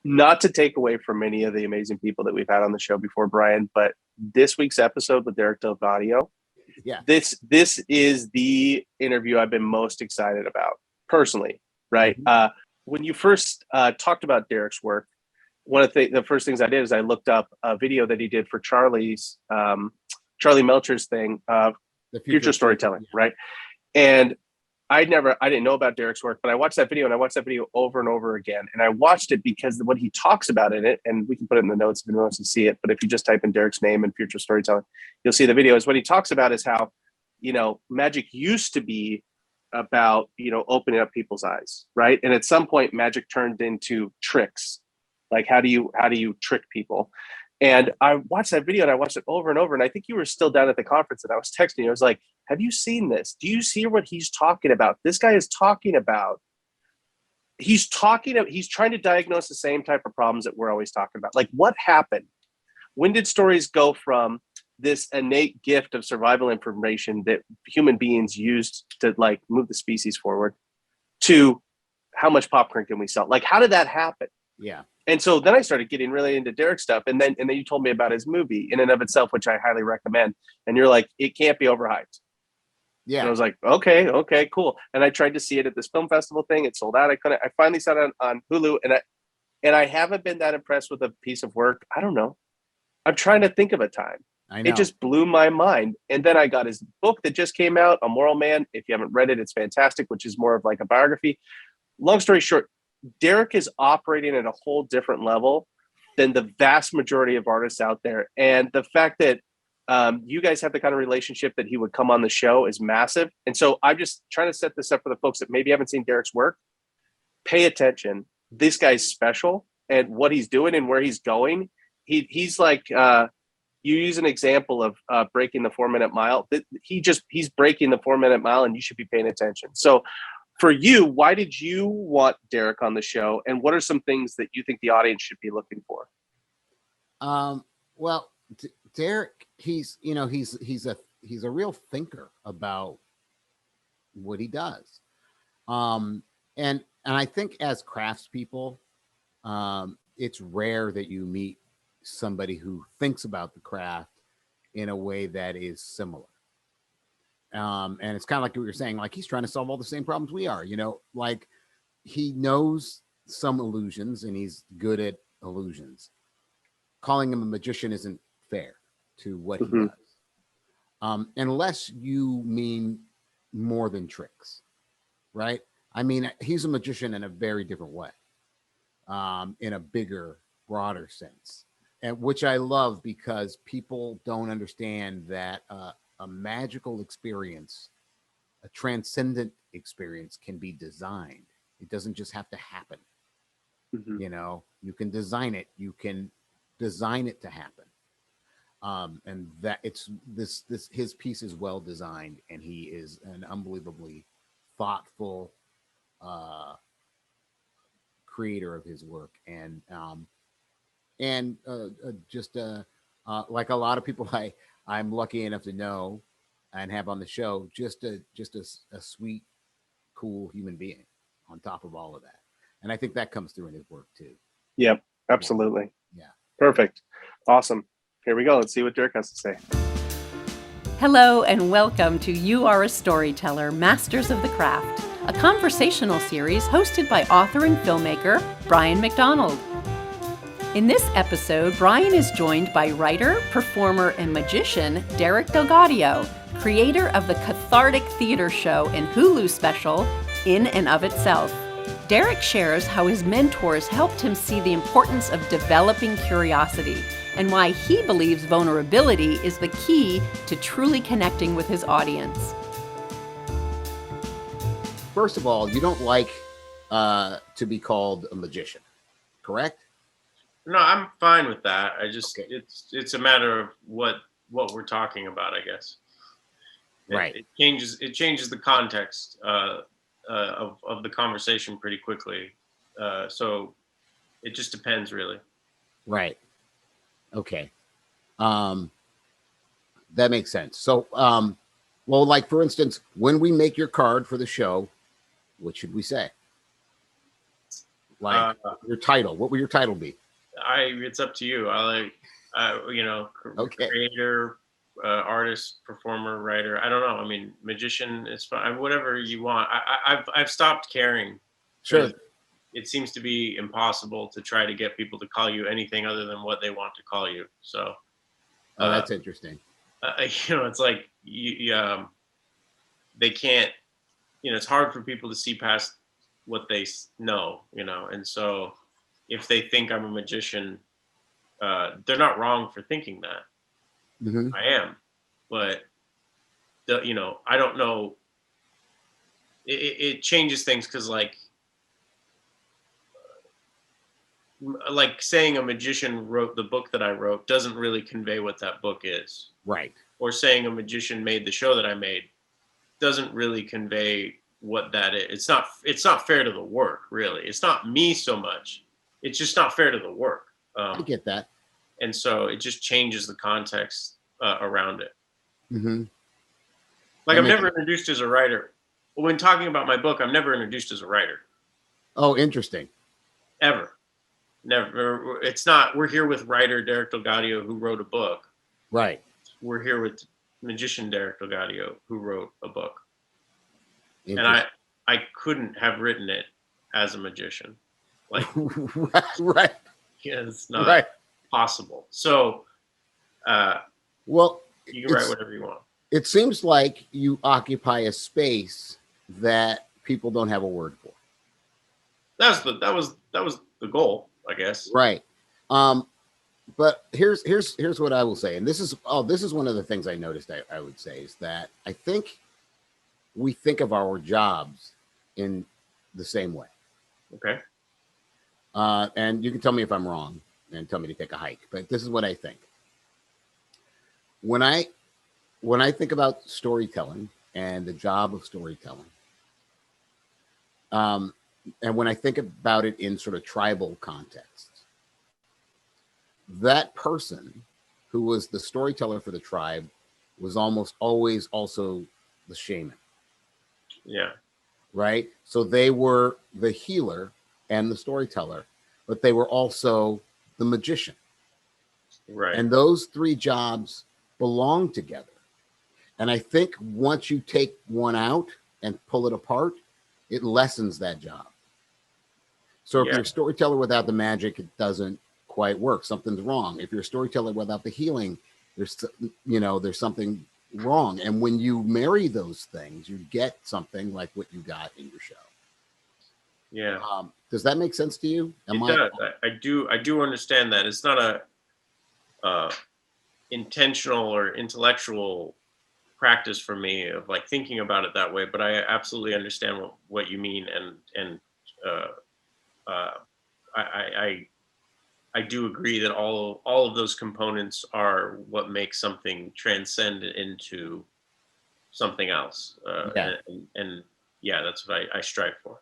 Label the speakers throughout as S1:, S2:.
S1: not to take away from any of the amazing people that we've had on the show before, Brian, but this week's episode with Derek DelGaudio,
S2: Yeah.
S1: this is the interview I've been most excited about personally, right?
S2: Mm-hmm.
S1: When you first talked about Derek's work, one of the first things I did is I looked up a video that he did for Charlie Melcher's thing,
S2: The
S1: future storytelling,
S2: yeah.
S1: right? And I didn't know about Derek's work, but I watched that video and I watched that video over and over again. And I watched it because what he talks about in it, and we can put it in the notes if anyone wants to see it, but if you just type in Derek's name and future storytelling, you'll see the video. Is what he talks about is how, magic used to be about, opening up people's eyes, right? And at some point magic turned into tricks. Like how do you trick people? And I watched that video and I watched it over and over. And I think you were still down at the conference and I was texting you. I was like, have you seen this? Do you see what he's talking about? This guy is talking about, he's trying to diagnose the same type of problems that we're always talking about. Like what happened? When did stories go from this innate gift of survival information that human beings used to like move the species forward to how much popcorn can we sell? Like, how did that happen?
S2: Yeah.
S1: And so then I started getting really into Derek stuff. And then you told me about his movie in and of itself, which I highly recommend. And you're like, it can't be overhyped.
S2: Yeah.
S1: And I was like, okay, cool. And I tried to see it at this film festival thing. It sold out. I finally saw it on Hulu. And I haven't been that impressed with a piece of work. I don't know. I'm trying to think of a time.
S2: I know.
S1: It just blew my mind. And then I got his book that just came out, A Moral Man. If you haven't read it, it's fantastic, which is more of like a biography. Long story short, Derek is operating at a whole different level than the vast majority of artists out there. And the fact that you guys have the kind of relationship that he would come on the show is massive. And so I'm just trying to set this up for the folks that maybe haven't seen Derek's work. Pay attention. This guy's special and what he's doing and where he's going. He's like, you use an example of breaking the 4-minute mile. He's breaking the 4-minute mile and you should be paying attention. So for you, why did you want Derek on the show? And what are some things that you think the audience should be looking for?
S2: Well, Derek, he's a real thinker about what he does. And I think as craftspeople, it's rare that you meet somebody who thinks about the craft in a way that is similar. And it's kind of like what you're saying, like he's trying to solve all the same problems we are, like he knows some illusions and he's good at illusions. Calling him a magician isn't fair to what he does. Unless you mean more than tricks, right? I mean, he's a magician in a very different way, in a bigger, broader sense, and which I love because people don't understand that a magical experience, a transcendent experience can be designed. It doesn't just have to happen. You can design it. You can design it to happen. And that it's his piece is well designed and he is an unbelievably thoughtful creator of his work. And just like a lot of people I'm lucky enough to know and have on the show, just a sweet, cool human being on top of all of that. And I think that comes through in his work too.
S1: Yep, absolutely.
S2: Yeah.
S1: Perfect. Awesome. Here we go. Let's see what Derek has to say.
S3: Hello and welcome to You Are a Storyteller, Masters of the Craft, a conversational series hosted by author and filmmaker Brian McDonald. In this episode, Brian is joined by writer, performer, and magician Derek DelGaudio, creator of the cathartic theater show and Hulu special, In and of Itself. Derek shares how his mentors helped him see the importance of developing curiosity and why he believes vulnerability is the key to truly connecting with his audience.
S2: First of all, you don't like to be called a magician, correct?
S4: No, I'm fine with that. I just it's a matter of what we're talking about, I guess.
S2: Right.
S4: It changes the context of the conversation pretty quickly. So it just depends, really.
S2: Right. Okay. That makes sense. So, well, like for instance, when we make your card for the show, what should we say? Like your title. What would your title be?
S4: It's up to you.
S2: Okay.
S4: Creator, artist, performer, writer. I don't know. I mean, magician is fine. Whatever you want. I've stopped caring.
S2: Sure.
S4: It seems to be impossible to try to get people to call you anything other than what they want to call you. So,
S2: That's interesting.
S4: it's like they can't. It's hard for people to see past what they know. And so if they think I'm a magician, they're not wrong for thinking that.
S2: Mm-hmm.
S4: I am, but I don't know. It changes things because like saying a magician wrote the book that I wrote doesn't really convey what that book is.
S2: Right.
S4: Or saying a magician made the show that I made doesn't really convey what that is. It's not fair to the work, really. It's not me so much. It's just not fair to the work.
S2: I get that.
S4: And so it just changes the context around it.
S2: Mm-hmm.
S4: Like I'm never introduced as a writer. When talking about my book, I'm never introduced as a writer.
S2: Oh, interesting.
S4: Ever. Never. It's not, we're here with writer Derek DelGaudio who wrote a book.
S2: Right.
S4: We're here with magician Derek DelGaudio who wrote a book. And I couldn't have written it as a magician. Like,
S2: right.
S4: Yeah, it's not possible. So,
S2: well,
S4: you can write whatever you want.
S2: It seems like you occupy a space that people don't have a word for.
S4: That was the goal, I guess.
S2: Right. But here's what I will say, and this is one of the things I noticed. I would say is that I think we think of our jobs in the same way.
S4: Okay.
S2: And you can tell me if I'm wrong and tell me to take a hike, but this is what I think. When I think about storytelling and the job of storytelling, and when I think about it in sort of tribal contexts, that person who was the storyteller for the tribe was almost always also the shaman.
S4: Yeah.
S2: Right. So they were the healer and the storyteller, but they were also the magician.
S4: Right.
S2: And those three jobs belong together. And I think once you take one out and pull it apart, it lessens that job. So if you're a storyteller without the magic, it doesn't quite work. Something's wrong. If you're a storyteller without the healing, there's something wrong. And when you marry those things, you get something like what you got in your show.
S4: Yeah.
S2: Does that make sense to you?
S4: It does. I do understand that. It's not a intentional or intellectual practice for me of like thinking about it that way, but I absolutely understand what you mean, and I do agree that all of those components are what makes something transcend into something else. And that's what I strive for.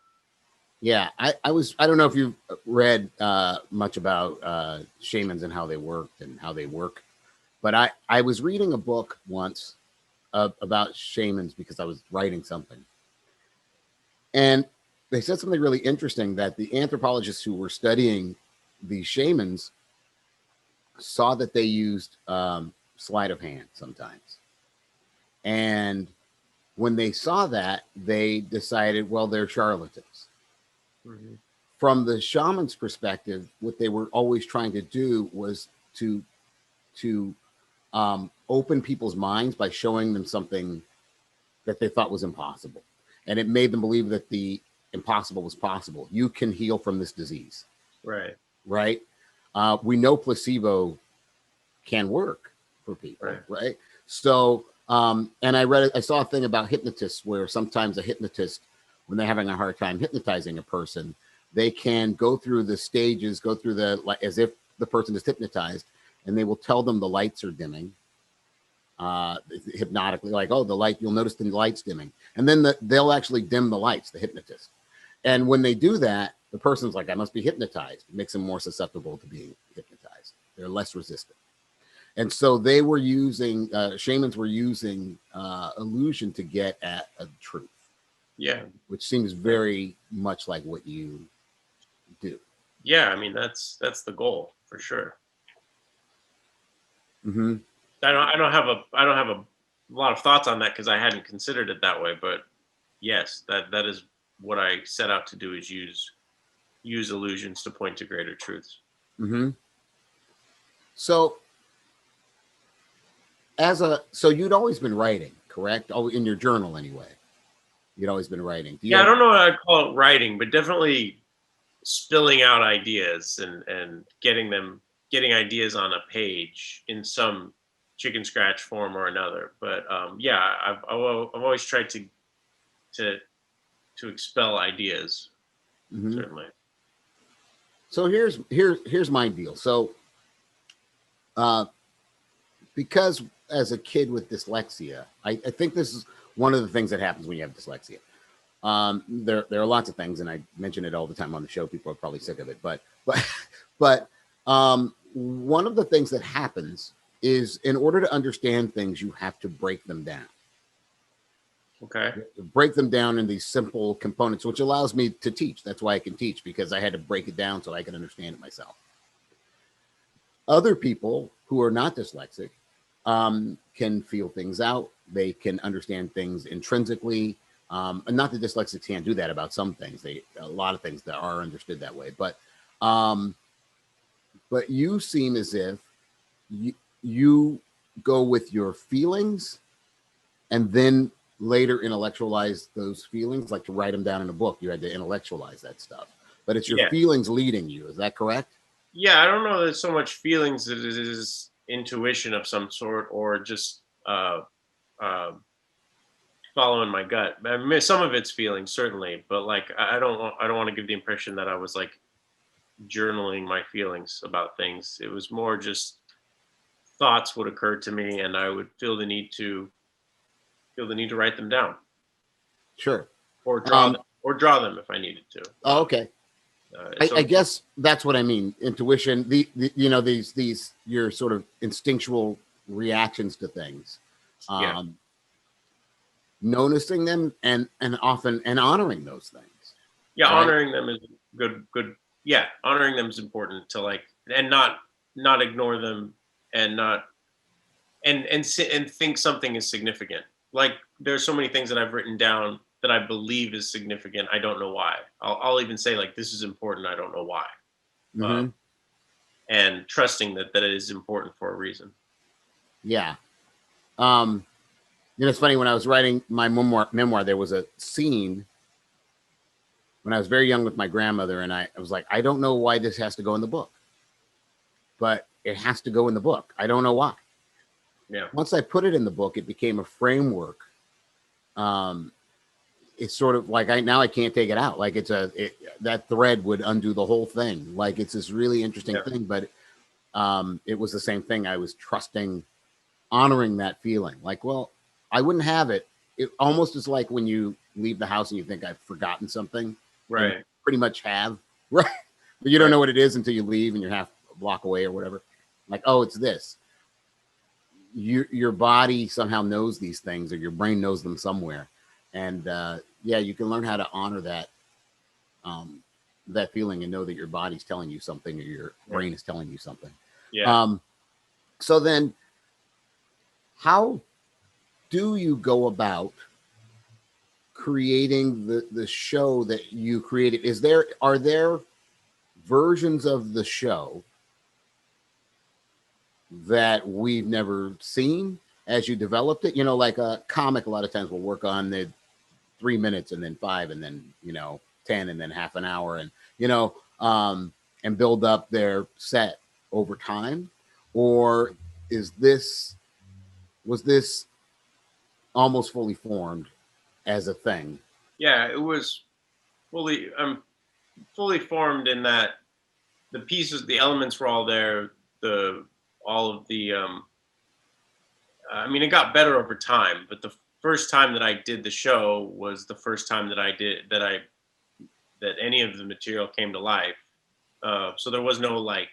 S2: Yeah, I don't know if you've read much about shamans and how they worked and how they work, but I was reading a book once about shamans because I was writing something. And they said something really interesting, that the anthropologists who were studying the shamans saw that they used sleight of hand sometimes. And when they saw that, they decided, well, they're charlatans. Mm-hmm. From the shaman's perspective, what they were always trying to do was to open people's minds by showing them something that they thought was impossible. And it made them believe that the impossible was possible. You can heal from this disease.
S4: Right.
S2: Right. We know placebo can work for people. Right. So, and I saw a thing about hypnotists where sometimes a hypnotist, when they're having a hard time hypnotizing a person, they can go through the stages, as if the person is hypnotized, and they will tell them the lights are dimming, hypnotically, like, oh, the light, you'll notice the lights dimming. And then they'll actually dim the lights, the hypnotist. And when they do that, the person's like, I must be hypnotized. It makes them more susceptible to being hypnotized. They're less resistant. And so they were using, shamans were using illusion to get at a truth.
S4: Yeah.
S2: Which seems very much like what you do.
S4: Yeah, I mean that's the goal for sure.
S2: Mm-hmm.
S4: I don't have a lot of thoughts on that because I hadn't considered it that way. But yes, that is what I set out to do, is use illusions to point to greater truths.
S2: Mm-hmm. So so you'd always been writing, correct? Oh, in your journal anyway. You'd always been writing.
S4: Yeah, I don't know what I'd call it writing, but definitely spilling out ideas and getting ideas on a page in some chicken scratch form or another. But yeah, I've always tried to expel ideas,
S2: Mm-hmm.
S4: certainly.
S2: So here's my deal. So because as a kid with dyslexia, I think this is one of the things that happens when you have dyslexia. There are lots of things, and I mention it all the time on the show. People are probably sick of it, but one of the things that happens is, in order to understand things, you have to break them down.
S4: Okay.
S2: Break them down in these simple components, which allows me to teach. That's why I can teach, because I had to break it down so I can understand it myself. Other people who are not dyslexic can feel things out. They can understand things intrinsically. And not that dyslexics can't do that about some things. A lot of things that are understood that way. But you seem as if you go with your feelings and then later intellectualize those feelings, like to write them down in a book. You had to intellectualize that stuff. But it's your feelings leading you. Is that correct?
S4: Yeah, I don't know that it's so much feelings as it is intuition of some sort, or just following my gut. I mean, some of it's feelings, certainly, but like I don't want to give the impression that I was like journaling my feelings about things. It was more just thoughts would occur to me, and I would feel the need to write them down.
S2: Sure.
S4: Or draw them if I needed to.
S2: Oh, okay. I guess that's what I mean. Intuition, these your sort of instinctual reactions to things, noticing them and often honoring those things.
S4: Yeah,
S2: right?
S4: Honoring them is good. Yeah, honoring them is important to and not ignore them, and not and think something is significant. Like there's so many things that I've written down that I believe is significant. I don't know why. I'll even say like, this is important. I don't know why.
S2: Mm-hmm.
S4: And trusting that it is important for a reason.
S2: Yeah. It's funny, when I was writing my memoir, there was a scene when I was very young with my grandmother, and I was like, I don't know why this has to go in the book, but it has to go in the book. I don't know why.
S4: Yeah.
S2: Once I put it in the book, it became a framework. It's sort of like I can't take it out. Like that thread would undo the whole thing. Like it's this really interesting thing, but it was the same thing. I was trusting, honoring that feeling. Like, well, I wouldn't have it. It almost is like when you leave the house and you think I've forgotten something.
S4: Right.
S2: Pretty much have. Right. But you don't know what it is until you leave and you're half a block away or whatever. Like, oh, it's this. Your body somehow knows these things, or your brain knows them somewhere. And you can learn how to honor that feeling and know that your body's telling you something, or your brain is telling you something.
S4: Yeah.
S2: So then, how do you go about creating the show that you created? Are there versions of the show that we've never seen as you developed it? Like a comic, a lot of times will work on the 3 minutes and then 5 and then 10 and then half an hour, and and build up their set over time. Or was this almost fully formed as a thing?
S4: Yeah, it was fully formed in that the pieces, the elements were all there. It got better over time, but the first time that I did the show was the first time that any of the material came to life. So there was no like,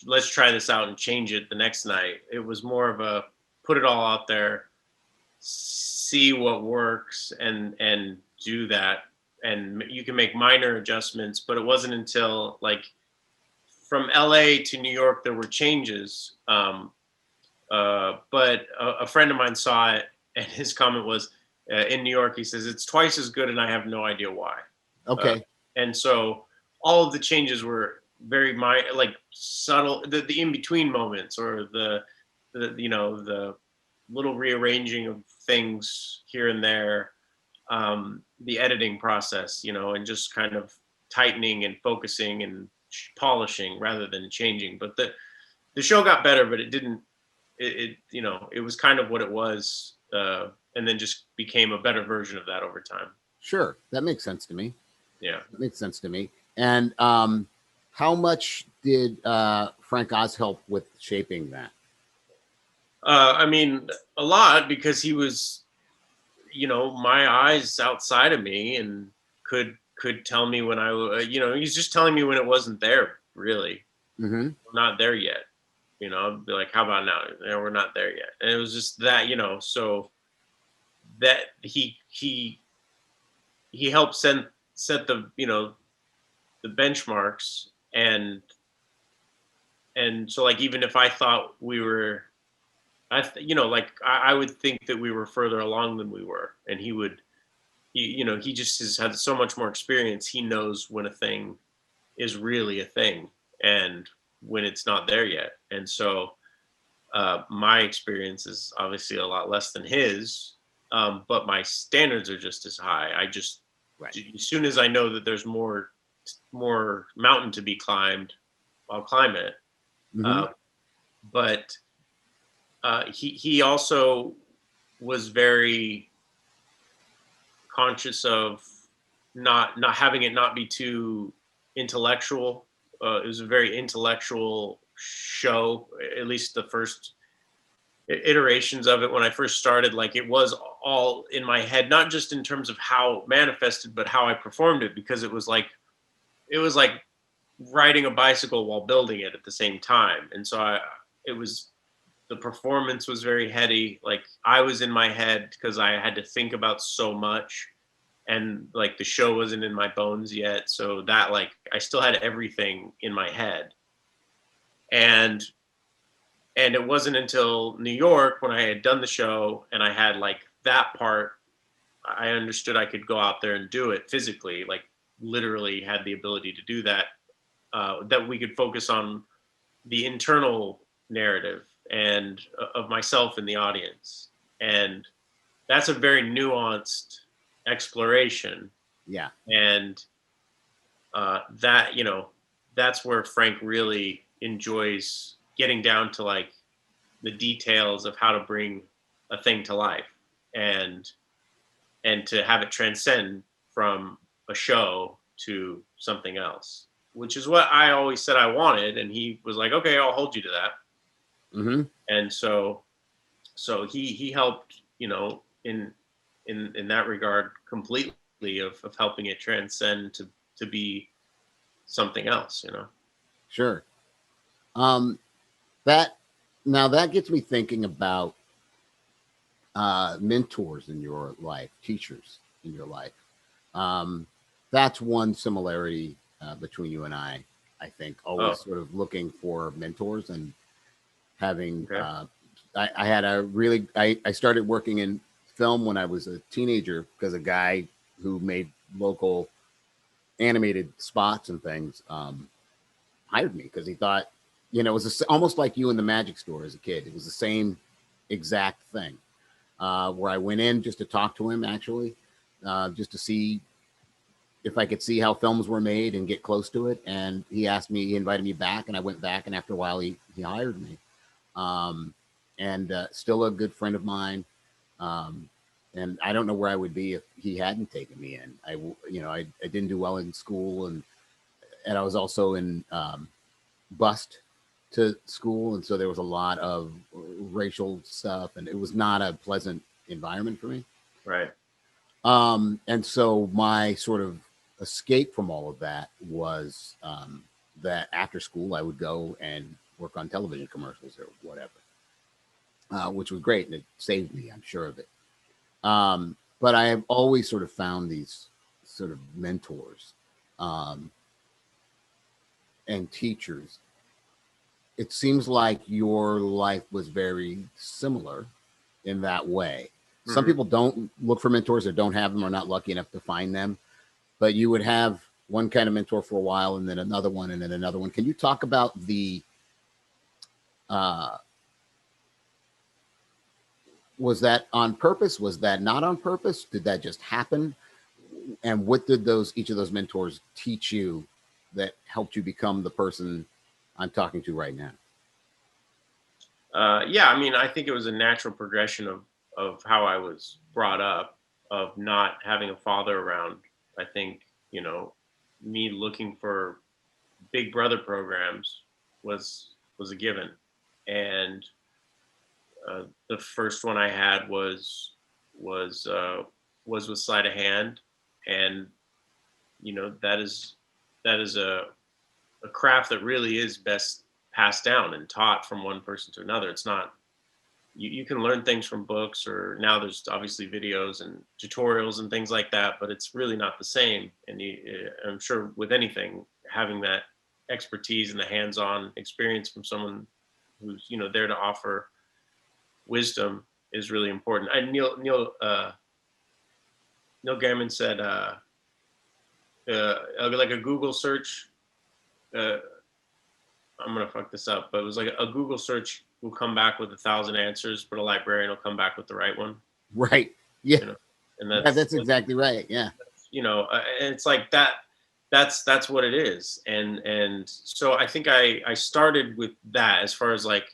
S4: let's try this out and change it the next night. It was more of a put it all out there, see what works, and do that, and you can make minor adjustments, but it wasn't until like from LA to New York, there were changes. But a friend of mine saw it, and his comment was, in New York, he says, it's twice as good and I have no idea why.
S2: Okay.
S4: And so all of the changes were very like subtle, the in-between moments, or the little rearranging of things here and there, the editing process, and just kind of tightening and focusing and polishing rather than changing. But the show got better, but it didn't, it was kind of what it was, and then just became a better version of that over time.
S2: Sure. That makes sense to me.
S4: Yeah.
S2: That makes sense to me. And how much did Frank Oz help with shaping that?
S4: I mean, a lot, because he was, my eyes outside of me, and could tell me when he's just telling me when it wasn't there, really.
S2: Mm-hmm.
S4: Not there yet. I'd be like, how about now? We're not there yet. And it was just that, so that he helped set the, the benchmarks. And so, like, even if I thought we were, I would think that we were further along than we were. And he just has had so much more experience. He knows when a thing is really a thing and when it's not there yet. And so my experience is obviously a lot less than his, but my standards are just as high.
S2: Right.
S4: As soon as I know that there's more mountain to be climbed, I'll climb it.
S2: Mm-hmm.
S4: But he also was very conscious of not having it not be too intellectual. It was a very intellectual show, at least the first iterations of it. When I first started, like, it was all in my head, not just in terms of how it manifested, but how I performed it, because it was like riding a bicycle while building it at the same time. And so the performance was very heady. Like, I was in my head because I had to think about so much, and like the show wasn't in my bones yet. So that, like, I still had everything in my head. And it wasn't until New York, when I had done the show and I had like that part, I understood I could go out there and do it physically, like literally had the ability to do that, that we could focus on the internal narrative and of myself and the audience. And that's a very nuanced exploration.
S2: Yeah.
S4: And that, that's where Frank really enjoys getting down to like the details of how to bring a thing to life, and to have it transcend from a show to something else, which is what I always said I wanted. And he was like, okay, I'll hold you to that.
S2: Mm-hmm.
S4: And so he helped, in that regard completely, of helping it transcend to be something else,
S2: Sure. That gets me thinking about mentors in your life, teachers in your life. That's one similarity between you and I think, always sort of looking for mentors and having,
S4: Okay.
S2: I started working in film when I was a teenager because a guy who made local animated spots and things hired me because he thought, it was almost like you in the magic store as a kid. It was the same exact thing, where I went in just to talk to him, actually, just to see if I could see how films were made and get close to it. And he invited me back, and I went back, and after a while he hired me. And still a good friend of mine. And I don't know where I would be if he hadn't taken me in. I didn't do well in school, and I was also in bused to school, and so there was a lot of racial stuff, and it was not a pleasant environment for me.
S4: Right.
S2: And so my sort of escape from all of that was that after school I would go and work on television commercials or whatever, which was great, and it saved me, I'm sure of it. But I have always sort of found these sort of mentors and teachers, it seems like your life was very similar in that way. Some
S4: Mm-hmm.
S2: people don't look for mentors or don't have them or not lucky enough to find them, but you would have one kind of mentor for a while and then another one and then another one. Can you talk about was that on purpose? Was that not on purpose? Did that just happen? And what did each of those mentors teach you that helped you become the person I'm talking to right now?
S4: Yeah, I mean, I think it was a natural progression of how I was brought up, of not having a father around. I think, me looking for big brother programs was a given. And the first one I had was with sleight of hand. And, that is a craft that really is best passed down and taught from one person to another. It's not, you can learn things from books, or now there's obviously videos and tutorials and things like that, but it's really not the same. And I'm sure with anything, having that expertise and the hands-on experience from someone who's, there to offer wisdom is really important. Neil Gaiman said, like a Google search, I'm gonna fuck this up, but it was like a Google search will come back with 1,000 answers, but a librarian will come back with the right one.
S2: Right. Yeah.
S4: And
S2: that's exactly right. Yeah.
S4: And it's like that. That's what it is. And so I think I started with that, as far as like,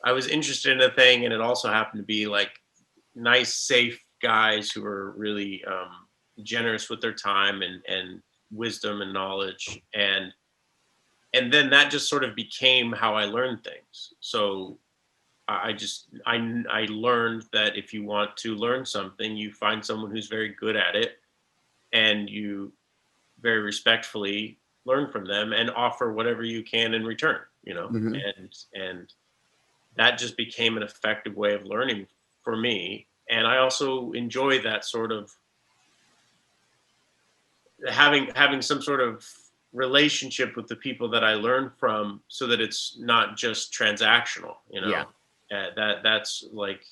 S4: I was interested in a thing, and it also happened to be like nice, safe guys who were really generous with their time and wisdom and knowledge. And then that just sort of became how I learned things. So I learned that if you want to learn something, you find someone who's very good at it, and you very respectfully learn from them and offer whatever you can in return,
S2: Mm-hmm.
S4: and that just became an effective way of learning for me. And I also enjoy that sort of having some sort of relationship with the people that I learn from, so that it's not just transactional,
S2: Yeah.
S4: That's like,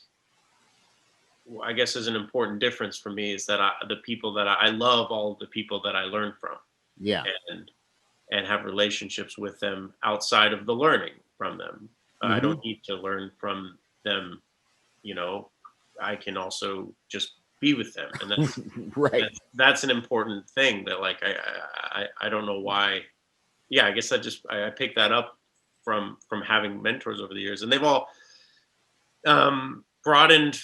S4: I guess, is an important difference for me, is that the people that I love, all of the people that I learn from,
S2: Yeah.
S4: and have relationships with them outside of the learning from them. I
S2: Mm-hmm.
S4: don't need to learn from them, I can also just be with them, and that's
S2: Right.
S4: that's an important thing that, like, I don't know why. Yeah, I guess I picked that up from having mentors over the years, and they've all broadened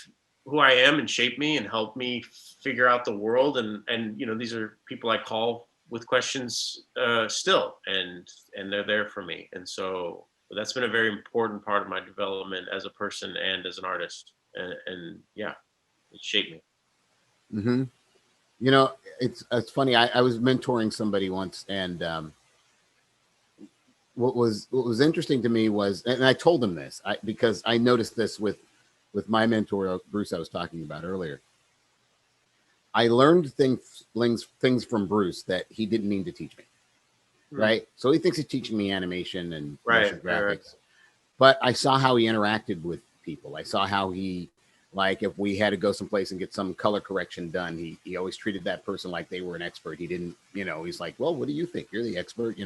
S4: who I am and shaped me and helped me figure out the world. And these are people I call with questions still, and they're there for me. And so that's been a very important part of my development as a person and as an artist. And yeah, it shaped me.
S2: Mm-hmm. It's funny. I was mentoring somebody once, and what was interesting to me was, and I told him this because I noticed this with my mentor Bruce I was talking about earlier. I learned things from Bruce that he didn't mean to teach me. Right. So he thinks he's teaching me animation and motion graphics,
S4: right.
S2: But I saw how he interacted with people. I saw how he, like, if we had to go someplace and get some color correction done, he always treated that person like they were an expert. He didn't, he's like, well, what do you think? You're the expert,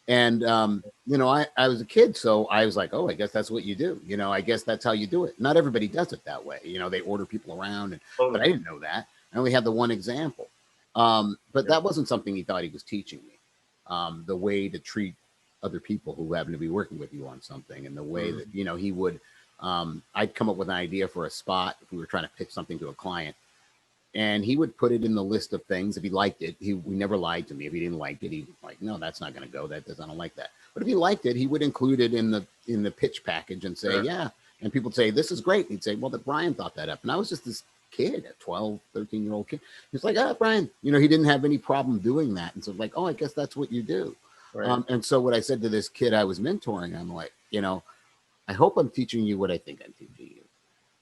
S2: And, I was a kid, so I was like, oh, I guess that's what you do. I guess that's how you do it. Not everybody does it that way. They order people around, but I didn't know that. I only had the one example. But that wasn't something he thought he was teaching me. The way to treat other people who happen to be working with you on something, and the way that, he would, I'd come up with an idea for a spot if we were trying to pitch something to a client, and he would put it in the list of things. If he liked it, we never lied to me. If he didn't like it, he'd like, no, that's not going to go. I don't like that. But if he liked it, he would include it in the pitch package and say, yeah. And people would say, this is great. And he'd say, well, that Brian thought that up. And I was just this kid, a 12, 13-year-old kid. He's like, Brian, he didn't have any problem doing that. And so like, oh, I guess that's what you do.
S4: Right.
S2: And so what I said to this kid I was mentoring, I'm like, I hope I'm teaching you what I think I'm teaching you.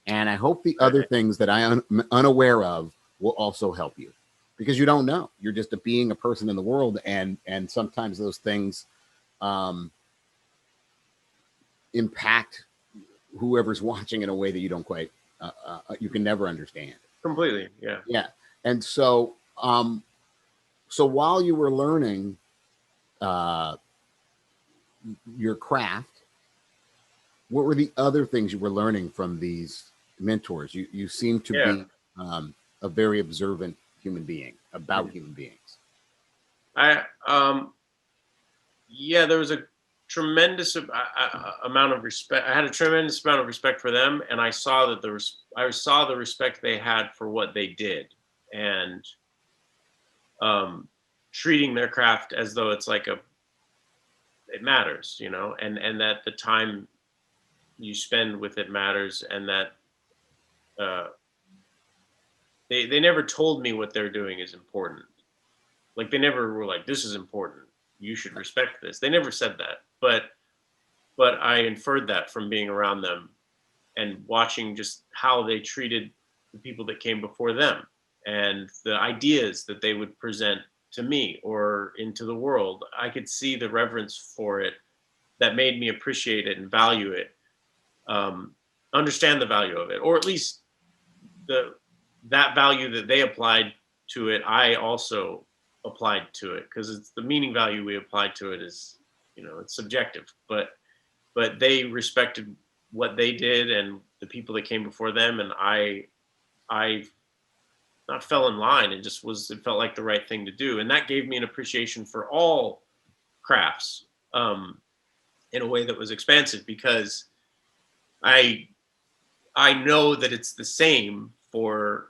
S2: And I hope the other things that I am unaware of will also help you. because you don't know. You're just being a person in the world, and sometimes those things impact whoever's watching in a way that you don't quite you can never understand.
S4: Completely. Yeah.
S2: Yeah. And so so while you were learning your craft, what were the other things you were learning from these mentors? You seem to be a very observant human being about human beings.
S4: There was a tremendous amount of respect. I had a tremendous amount of respect for them, and I saw that I saw the respect they had for what they did, and treating their craft as though it's like it matters, you know, and that the time you spend with it matters, and that they never told me what they're doing is important. Like, they never were like, this is important, you should respect this. They never said that, but I inferred that from being around them and watching just how they treated the people that came before them, and the ideas that they would present to me or into the world. I could see the reverence for it that made me appreciate it and value it, understand the value of it, or at least that value that they applied to it, I also applied to it, because it's the meaning value we applied to it is, you know, it's subjective, but they respected what they did and the people that came before them, and I not fell in line. It felt like the right thing to do, and that gave me an appreciation for all crafts in a way that was expansive, because I know that it's the same for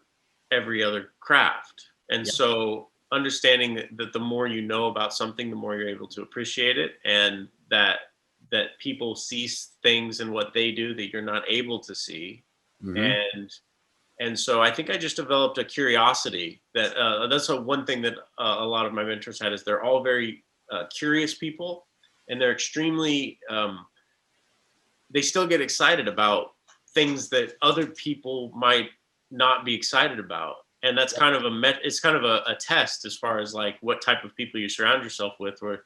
S4: every other craft, and so understanding that the more you know about something, the more you're able to appreciate it, and that people see things in what they do that you're not able to see. And so I think I just developed a curiosity that that's one thing that a lot of my mentors had, is they're all very curious people, and they're extremely they still get excited about things that other people might not be excited about. And that's kind of it's kind of a test as far as like what type of people you surround yourself with, where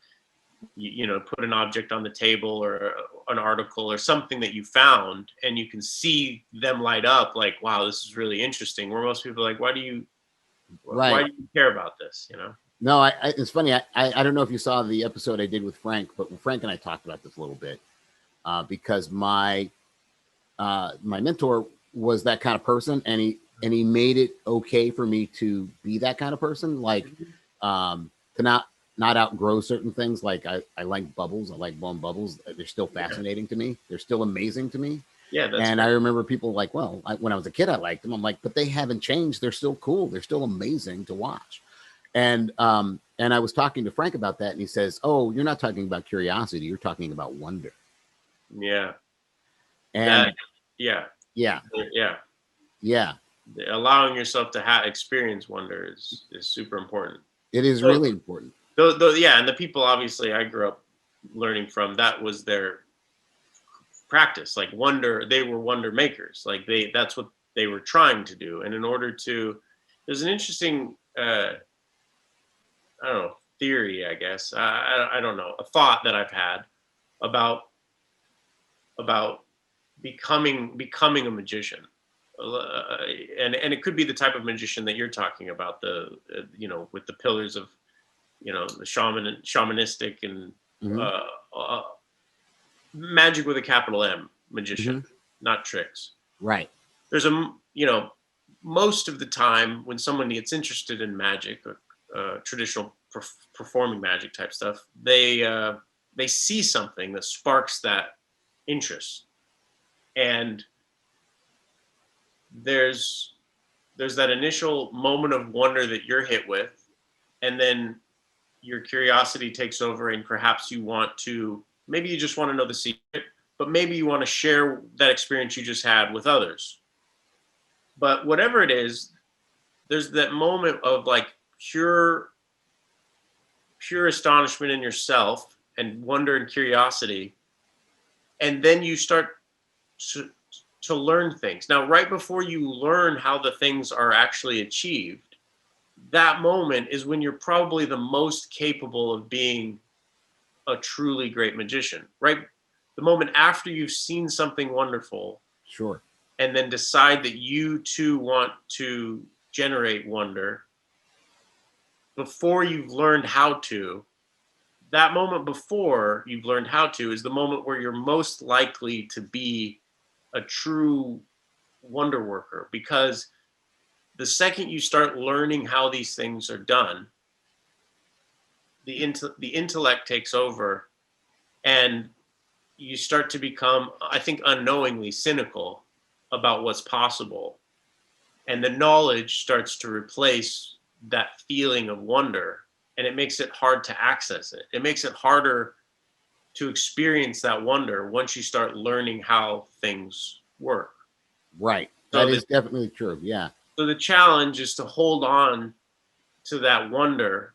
S4: you know, put an object on the table or an article or something that you found, and you can see them light up like, wow, this is really interesting. Where most people are like, why do you care about this? You know?
S2: No, it's funny. I don't know if you saw the episode I did with Frank, but Frank and I talked about this a little bit because my mentor was that kind of person, and he made it okay for me to be that kind of person, like to not outgrow certain things. Like I like bubbles. I like blowing bubbles. They're still fascinating to me. They're still amazing to me.
S4: Yeah.
S2: And I remember people like, well, when I was a kid, I liked them. I'm like, but they haven't changed. They're still cool. They're still amazing to watch. And I was talking to Frank about that, and he says, oh, you're not talking about curiosity. You're talking about wonder.
S4: Yeah.
S2: And
S4: yeah. Allowing yourself to experience wonder is super important.
S2: It is really important.
S4: And the people obviously I grew up learning from, that was their practice. Like wonder, they were wonder makers. Like that's what they were trying to do. And in order to, there's an interesting, I don't know, theory, I guess. I don't know, a thought that I've had about becoming a magician. And it could be the type of magician that you're talking about, you know, with the pillars of, you know, the shamanistic and magic with a capital M, magician, not tricks.
S2: Right.
S4: There's you know, most of the time when someone gets interested in magic or traditional performing magic type stuff, they see something that sparks that interest, and there's that initial moment of wonder that you're hit with, and then your curiosity takes over, and perhaps maybe you just want to know the secret, but maybe you want to share that experience you just had with others. But whatever it is, there's that moment of like pure astonishment in yourself and wonder and curiosity. And then you start to learn things. Now, right before you learn how the things are actually achieved, that moment is when you're probably the most capable of being a truly great magician, right? The moment after you've seen something wonderful
S2: Sure.
S4: and then decide that you too want to generate wonder before you've learned how to, that moment before you've learned how to is the moment where you're most likely to be a true wonder worker, because the second you start learning how these things are done, the intellect takes over, and you start to become, I think, unknowingly cynical about what's possible, and the knowledge starts to replace that feeling of wonder, and it makes it hard to access it. It makes it harder to experience that wonder once you start learning how things work.
S2: Right.
S4: So
S2: That is definitely true. Yeah.
S4: So the challenge is to hold on to that wonder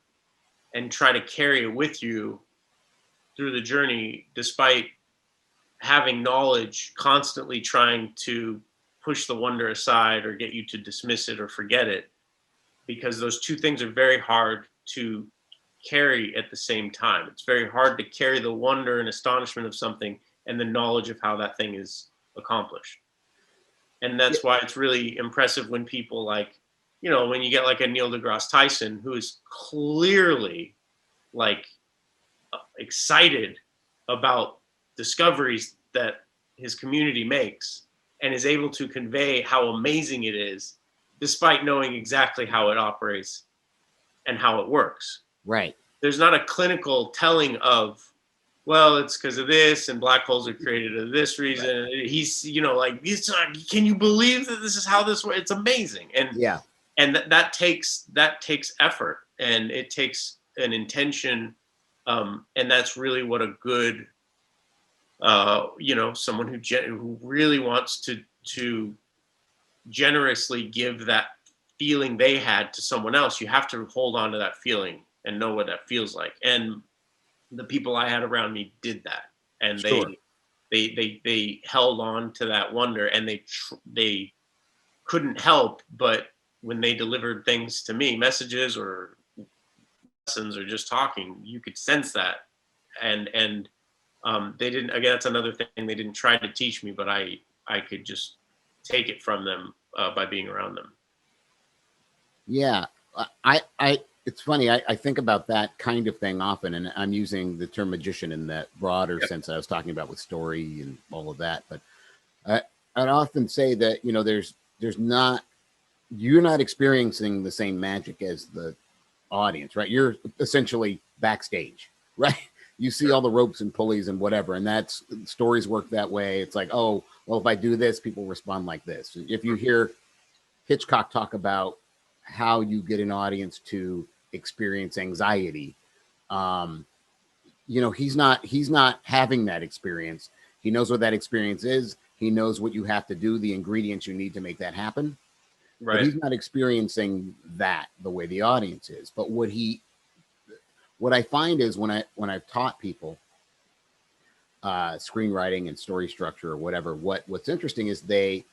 S4: and try to carry it with you through the journey, despite having knowledge constantly trying to push the wonder aside or get you to dismiss it or forget it, because those two things are very hard to carry at the same time. It's very hard to carry the wonder and astonishment of something and the knowledge of how that thing is accomplished. And that's why it's really impressive when people like, when you get like a Neil deGrasse Tyson, who is clearly like excited about discoveries that his community makes and is able to convey how amazing it is, despite knowing exactly how it operates and how it works.
S2: Right.
S4: There's not a clinical telling of, well, it's because of this, and black holes are created for this reason. Right. He's, like, can you believe that this is how this works? It's amazing. And
S2: yeah,
S4: and that takes effort, and it takes an intention, and that's really what a good, someone who really wants to generously give that feeling they had to someone else. You have to hold on to that feeling and know what that feels like. And the people I had around me did that, and
S2: sure.
S4: they held on to that wonder, and they couldn't help but when they delivered things to me, messages or lessons or just talking, you could sense that. And they didn't, again, that's another thing, they didn't try to teach me, but I could just take it from them by being around them.
S2: Yeah, it's funny. I think about that kind of thing often, and I'm using the term magician in that broader sense that I was talking about with story and all of that. But I'd often say that, you're not experiencing the same magic as the audience, right? You're essentially backstage, right? You see all the ropes and pulleys and whatever, and that's stories work that way. It's like, oh, well, if I do this, people respond like this. If you hear Hitchcock talk about how you get an audience to experience anxiety, he's not having that experience. He knows what that experience is. He knows what you have to do, the ingredients you need to make that happen. Right. But he's not experiencing that the way the audience is. But what I find is when I've taught people screenwriting and story structure or whatever, what's interesting is they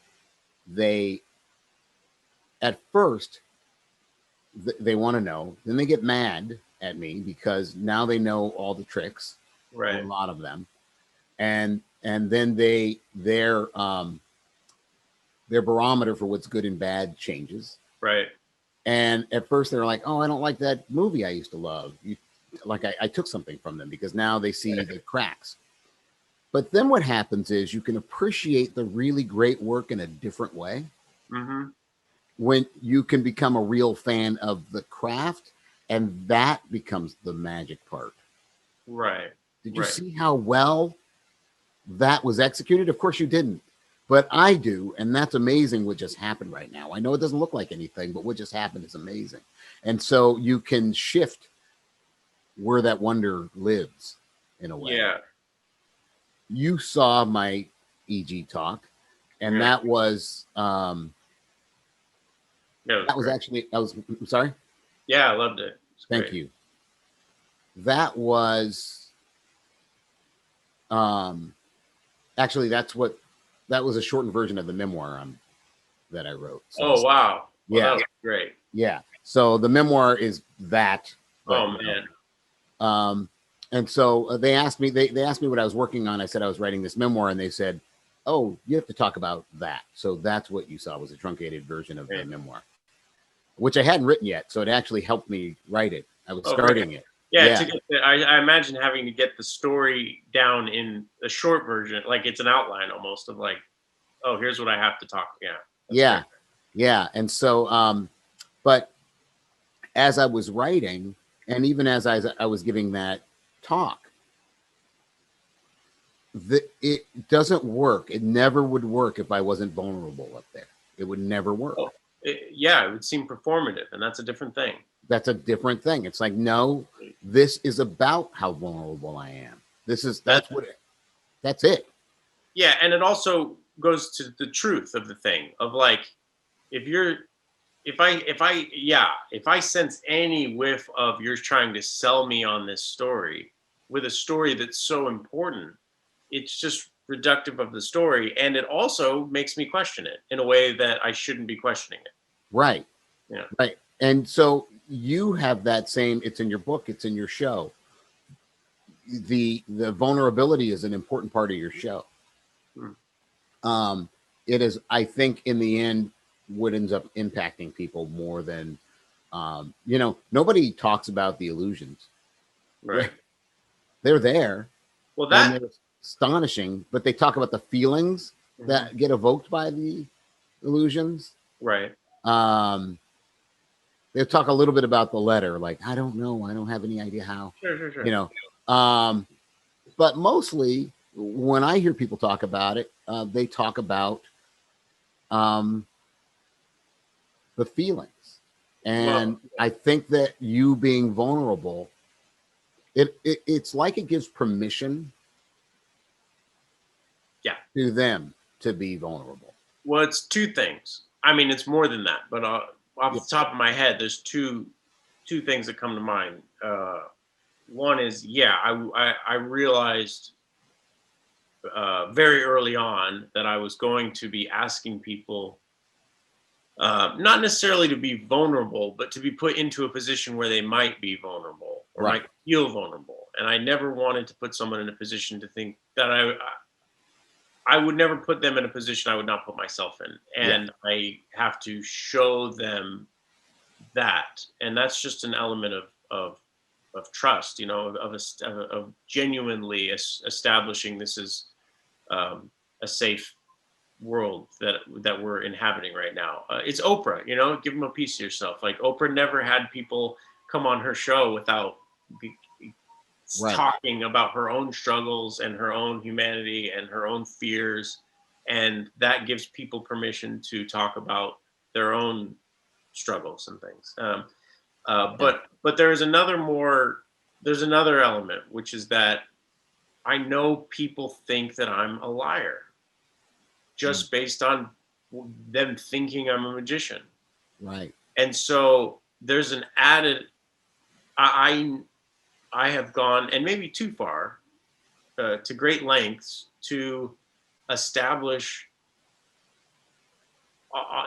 S2: at first they want to know, then they get mad at me because now they know all the tricks,
S4: right?
S2: A lot of them, and then their barometer for what's good and bad changes,
S4: right?
S2: And at first they're like, oh, I don't like that movie I used to love. I took something from them because now they see the cracks. But then what happens is you can appreciate the really great work in a different way.
S4: Mm-hmm.
S2: When you can become a real fan of the craft, and that becomes the magic part.
S4: Right.
S2: Did you see how well that was executed? Of course you didn't, but I do. And that's amazing what just happened right now. I know it doesn't look like anything, but what just happened is amazing. And so you can shift where that wonder lives in a way.
S4: Yeah.
S2: You saw my EG talk, and that was, I'm sorry.
S4: Yeah, I loved it.
S2: Thank you. That was, actually, that was a shortened version of the memoir that I wrote. So
S4: wow. Well,
S2: yeah,
S4: that was great.
S2: Yeah. So the memoir is that.
S4: Oh
S2: but,
S4: man.
S2: And so they asked me, they asked me what I was working on. I said I was writing this memoir, and they said, "Oh, you have to talk about that." So that's what you saw was a truncated version of the memoir, which I hadn't written yet. So it actually helped me write it. I was starting it.
S4: Yeah. I imagine having to get the story down in a short version, like it's an outline almost of like, oh, here's what I have to talk. Yeah.
S2: Yeah. Great. Yeah. And so, but as I was writing, and even as I was giving that talk, it doesn't work. It never would work if I wasn't vulnerable up there. It would never work.
S4: It would seem performative, and that's a different thing.
S2: That's a different thing. It's like, no, this is about how vulnerable I am. That's it.
S4: Yeah, and it also goes to the truth of the thing of like, if I sense any whiff of you're trying to sell me on this story with a story that's so important, it's just reductive of the story, and it also makes me question it in a way that I shouldn't be questioning it.
S2: Right.
S4: Yeah.
S2: Right. And so you have that same, it's in your book, it's in your show. The vulnerability is an important part of your show. It is, I think, in the end, what ends up impacting people more than, nobody talks about the illusions.
S4: Right.
S2: They're there.
S4: Well,
S2: they're astonishing, but they talk about the feelings that get evoked by the illusions.
S4: Right.
S2: They'll talk a little bit about the letter, like, I don't know, I don't have any idea how.
S4: Sure.
S2: But mostly when I hear people talk about it, they talk about the feelings. And I think that you being vulnerable, it's like it gives permission to them to be vulnerable.
S4: Well, it's two things. I mean, it's more than that, but off the top of my head, there's two things that come to mind. One is, I realized very early on that I was going to be asking people, not necessarily to be vulnerable, but to be put into a position where they might be vulnerable or might feel vulnerable. And I never wanted to put someone in a position to think that I would never put them in a position I would not put myself in. And I have to show them that. And that's just an element of trust, of genuinely establishing this is a safe world that we're inhabiting right now. It's Oprah, give them a piece of yourself. Like Oprah never had people come on her show without talking about her own struggles and her own humanity and her own fears, and that gives people permission to talk about their own struggles and things. But there's another element, which is that I know people think that I'm a liar just based on them thinking I'm a magician.
S2: Right.
S4: And so there's an added, I have gone, and maybe too far, to great lengths to establish,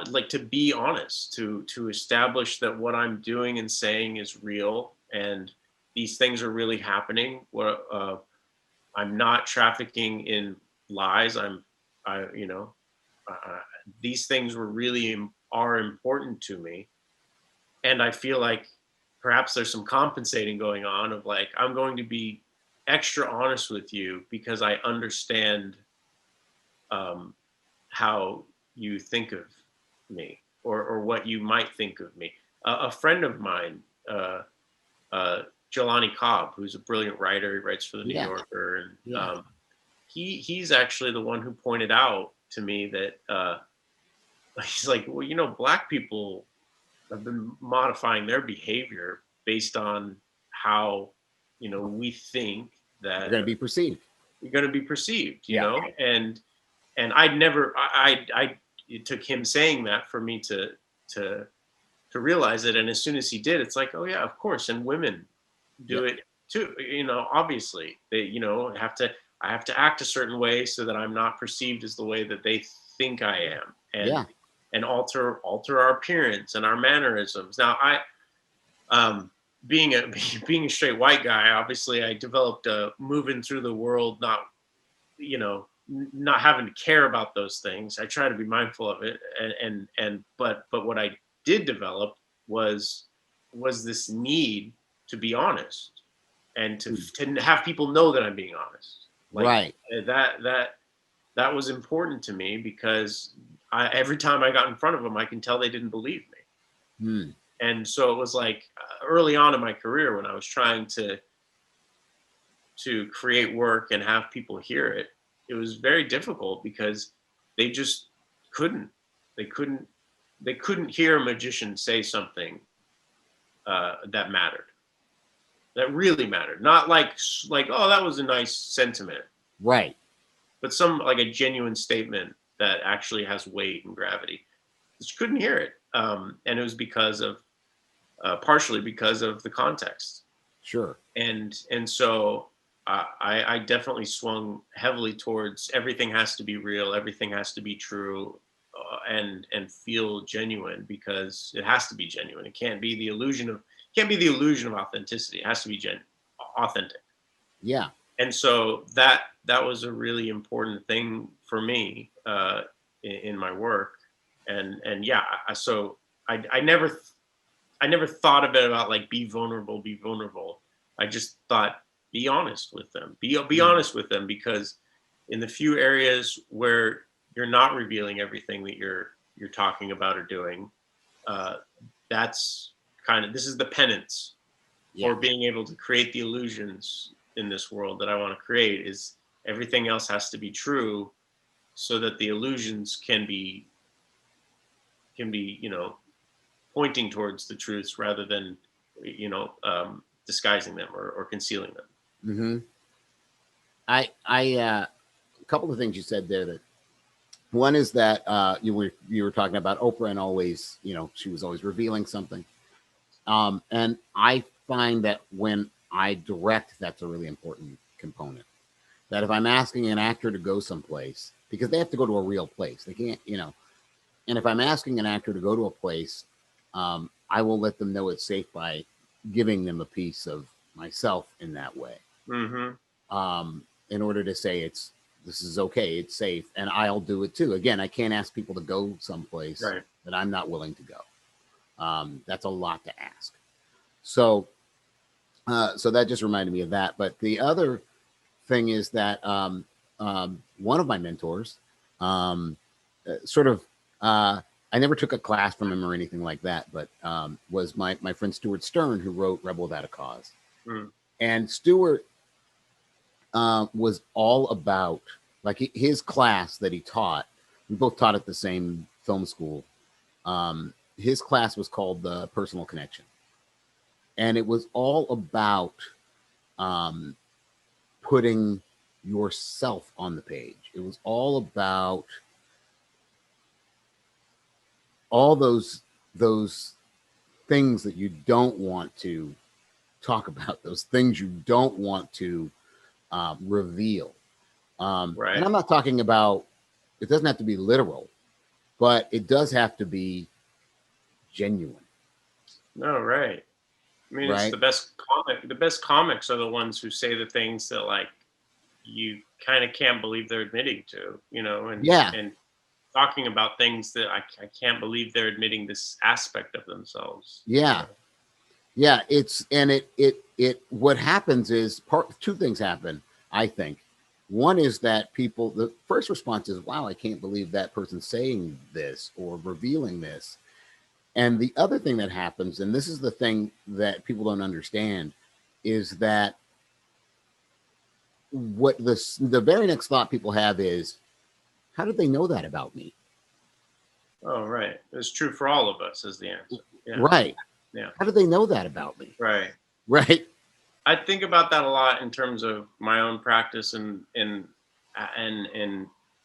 S4: like to be honest, to establish that what I'm doing and saying is real, and these things are really happening. I'm not trafficking in lies. These things are important to me, and I feel like perhaps there's some compensating going on of like, I'm going to be extra honest with you because I understand how you think of me or what you might think of me. A friend of mine, Jelani Cobb, who's a brilliant writer, he writes for the New Yorker, and he's actually the one who pointed out to me that he's like, well, Black people have been modifying their behavior based on how, we think that
S2: you're going to be perceived.
S4: You're going to be perceived, you know, and it took him saying that for me to realize it. And as soon as he did, it's like, oh yeah, of course. And women do it too, obviously they, I have to act a certain way so that I'm not perceived as the way that they think I am. And and alter our appearance and our mannerisms. Now, being a straight white guy, obviously I developed moving through the world, not not having to care about those things. I try to be mindful of it, but what I did develop was this need to be honest and to have people know that I'm being honest.
S2: Right.
S4: That was important to me, because every time I got in front of them, I can tell they didn't believe me. And so it was like early on in my career, when I was trying to create work and have people hear it, it was very difficult, because they just couldn't. They couldn't hear a magician say something that mattered, that really mattered. Not like, oh, that was a nice sentiment.
S2: Right.
S4: But like a genuine statement that actually has weight and gravity. Just couldn't hear it. And it was because of, partially because of the context.
S2: Sure.
S4: And so I definitely swung heavily towards everything has to be real, everything has to be true, and feel genuine, because it has to be genuine. It can't be the illusion of authenticity. It has to be authentic.
S2: Yeah.
S4: And so that was a really important thing for me in my work. And yeah, so I never thought of it about like be vulnerable. I just thought, be honest with them. Be honest with them, because in the few areas where you're not revealing everything that you're talking about or doing, that's this is the penance for being able to create the illusions in this world that I want to create. Is everything else has to be true, so that the illusions can be pointing towards the truths, rather than disguising them or concealing them.
S2: A couple of things you said there. That one is that you were talking about Oprah, and always, she was always revealing something. And I find that when I direct, that's a really important component. That if I'm asking an actor to go someplace, because they have to go to a real place, they can't, and if I'm asking an actor to go to a place, I will let them know it's safe by giving them a piece of myself in that way. In order to say this is okay, it's safe, and I'll do it too. Again, I can't ask people to go someplace that I'm not willing to go. That's a lot to ask. So that just reminded me of that. But the other thing is that one of my mentors, I never took a class from him or anything like that, but was my friend Stuart Stern, who wrote Rebel Without a Cause. And Stuart was all about, like, his class that he taught. We both taught at the same film school. His class was called The Personal Connection. And it was all about putting yourself on the page. It was all about all those things that you don't want to talk about, those things you don't want to reveal. And I'm not talking about, it doesn't have to be literal, but it does have to be genuine.
S4: No, right. I mean, it's the best comic. The best comics are the ones who say the things that, like, you kind of can't believe they're admitting to, and talking about things that I can't believe they're admitting this aspect of themselves.
S2: Yeah. What happens is two things happen, I think. One is that the first response is, wow, I can't believe that person's saying this or revealing this. And the other thing that happens, and this is the thing that people don't understand, is that what the very next thought people have is, how did they know that about me?
S4: Oh, right. It's true for all of us, is the answer. Yeah.
S2: Right.
S4: Yeah.
S2: How did they know that about me?
S4: Right.
S2: Right.
S4: I think about that a lot in terms of my own practice and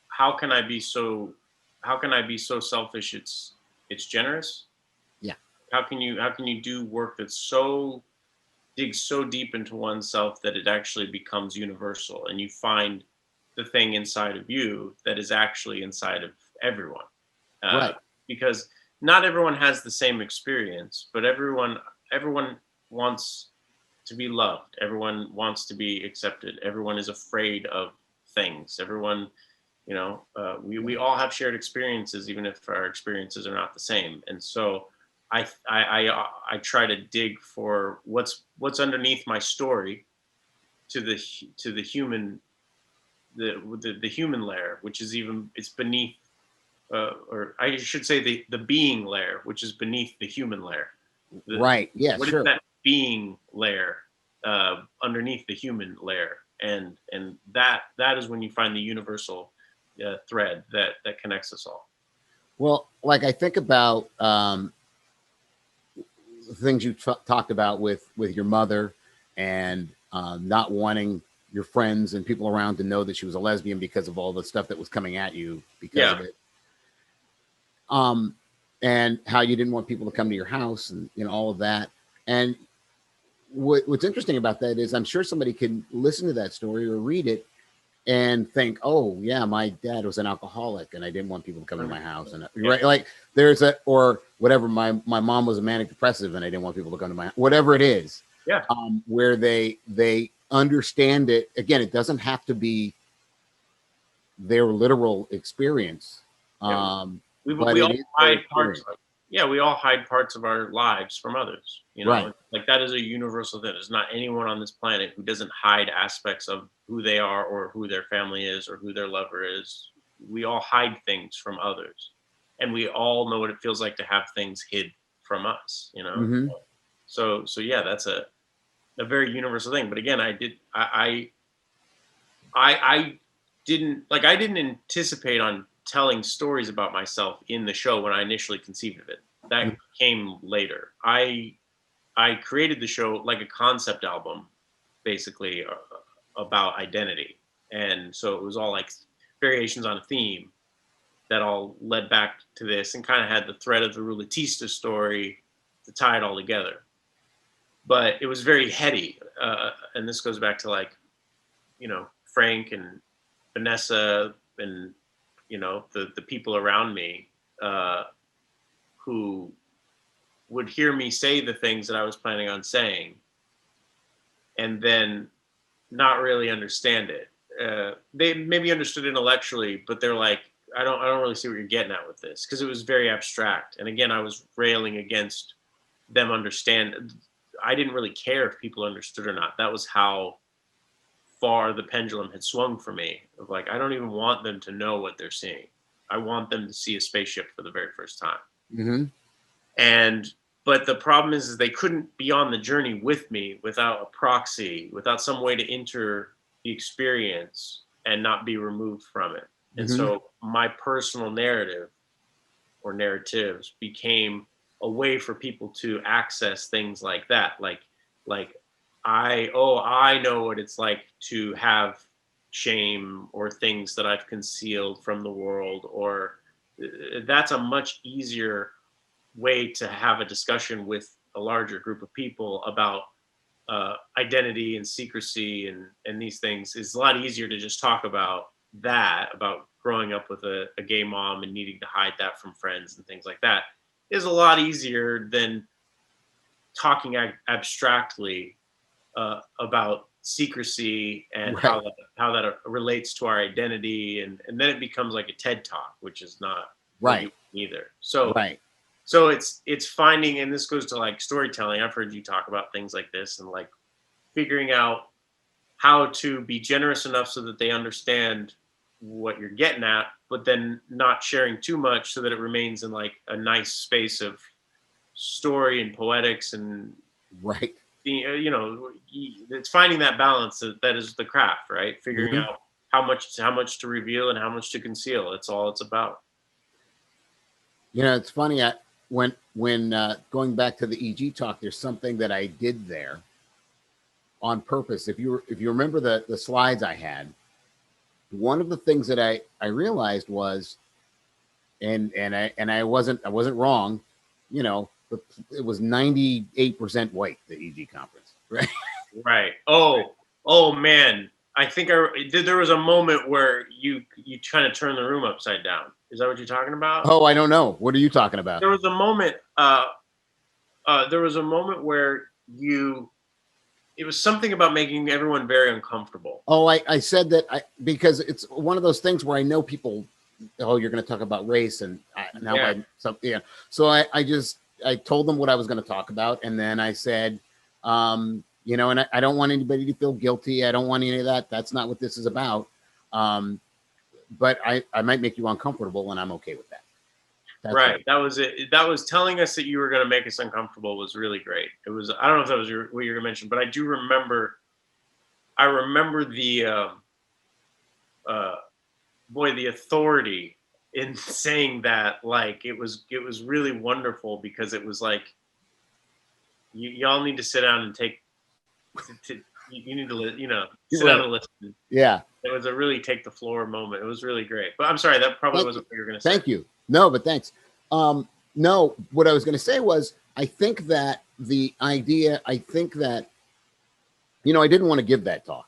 S4: how can I be so selfish it's generous?
S2: Yeah.
S4: How can you do work that's digs so deep into oneself that it actually becomes universal, and you find the thing inside of you that is actually inside of everyone.
S2: Right.
S4: because not everyone has the same experience, but everyone wants to be loved. Everyone wants to be accepted. Everyone is afraid of things. Everyone, we all have shared experiences, even if our experiences are not the same. And so I try to dig for what's underneath my story to the human, the human layer, which is it's beneath, or I should say the being layer, which is beneath the human layer.
S2: Right. Yeah,
S4: what
S2: sure.
S4: is that being layer underneath the human layer? And that is when you find the universal thread that connects us all.
S2: Well, like I think about things you talked about with your mother, and not wanting your friends and people around to know that she was a lesbian because of all the stuff that was coming at you because of it. And how you didn't want people to come to your house, and all of that. And what's interesting about that is I'm sure somebody can listen to that story or read it and think, oh yeah, my dad was an alcoholic and I didn't want people to come to my house. And right, like or whatever, my mom was a manic depressive and I didn't want people to come to my house, whatever it is.
S4: Yeah.
S2: Where they understand it. Again, it doesn't have to be their literal experience.
S4: We all hide parts of, we all hide parts of our lives from others,
S2: Right.
S4: Like that is a universal thing. There's not anyone on this planet who doesn't hide aspects of who they are or who their family is or who their lover is. We all hide things from others, and we all know what it feels like to have things hid from us,
S2: Mm-hmm.
S4: So yeah, that's a very universal thing. But again, I didn't anticipate on telling stories about myself in the show when I initially conceived of it. That came later. I created the show like a concept album, basically, about identity. And so it was all like variations on a theme that all led back to this, and kind of had the thread of the Rulatista story to tie it all together. But it was very heady. And this goes back to Frank and Vanessa and the people around me who would hear me say the things that I was planning on saying and then not really understand it. They maybe understood intellectually, but they're like, I don't really see what you're getting at with this, because it was very abstract. And again, I was railing against them understand. I didn't really care if people understood or not. That was how far the pendulum had swung for me, of like, I don't even want them to know what they're seeing. I want them to see a spaceship for the very first time.
S2: Mm-hmm.
S4: But the problem is they couldn't be on the journey with me without a proxy, without some way to enter the experience and not be removed from it. And so my personal narrative or narratives became a way for people to access things like that. Like I know what it's like to have shame or things that I've concealed from the world, or that's a much easier way to have a discussion with a larger group of people about identity and secrecy and these things. Is a lot easier to just talk about that, about growing up with a gay mom and needing to hide that from friends and things like that, is a lot easier than talking abstractly about secrecy and how that relates to our identity, and then it becomes like a TED talk, which is not
S2: right
S4: either. So
S2: right.
S4: So it's finding, and this goes to like storytelling. I've heard you talk about things like this, and like figuring out how to be generous enough so that they understand what you're getting at, but then not sharing too much so that it remains in like a nice space of story and poetics and
S2: right.
S4: It's finding that balance that is the craft, right? Figuring out how much to reveal and how much to conceal. That's all it's about.
S2: It's funny. When going back to the EG talk, there's something that I did there on purpose. If you remember the slides I had, one of the things that I realized was, and I wasn't wrong, it was 98% white, the EG conference, right?
S4: Right. Oh man, I think there was a moment where you kind of turned the room upside down. Is that what you're talking about?
S2: Oh, I don't know. What are you talking about?
S4: There was a moment. There was a moment where it was something about making everyone very uncomfortable.
S2: Oh, I said that because it's one of those things where I know people. Oh, you're going to talk about race, and So I told them what I was going to talk about, and then I said, you know, and I don't want anybody to feel guilty. I don't want any of that. That's not what this is about. But I might make you uncomfortable, and I'm okay with that. That's
S4: right. That was it. That was telling us that you were going to make us uncomfortable was really great. It was. I don't know if that was what you were going to mention, but I do remember. I remember the the authority in saying that. Like it was really wonderful because it was like y'all need to sit down and take. You need to sit down and listen.
S2: Yeah.
S4: It was a really take the floor moment. It was really great. But I'm sorry, that probably wasn't what you were going to say.
S2: Thank you. No, but thanks. No, what I was going to say was, I think that I didn't want to give that talk.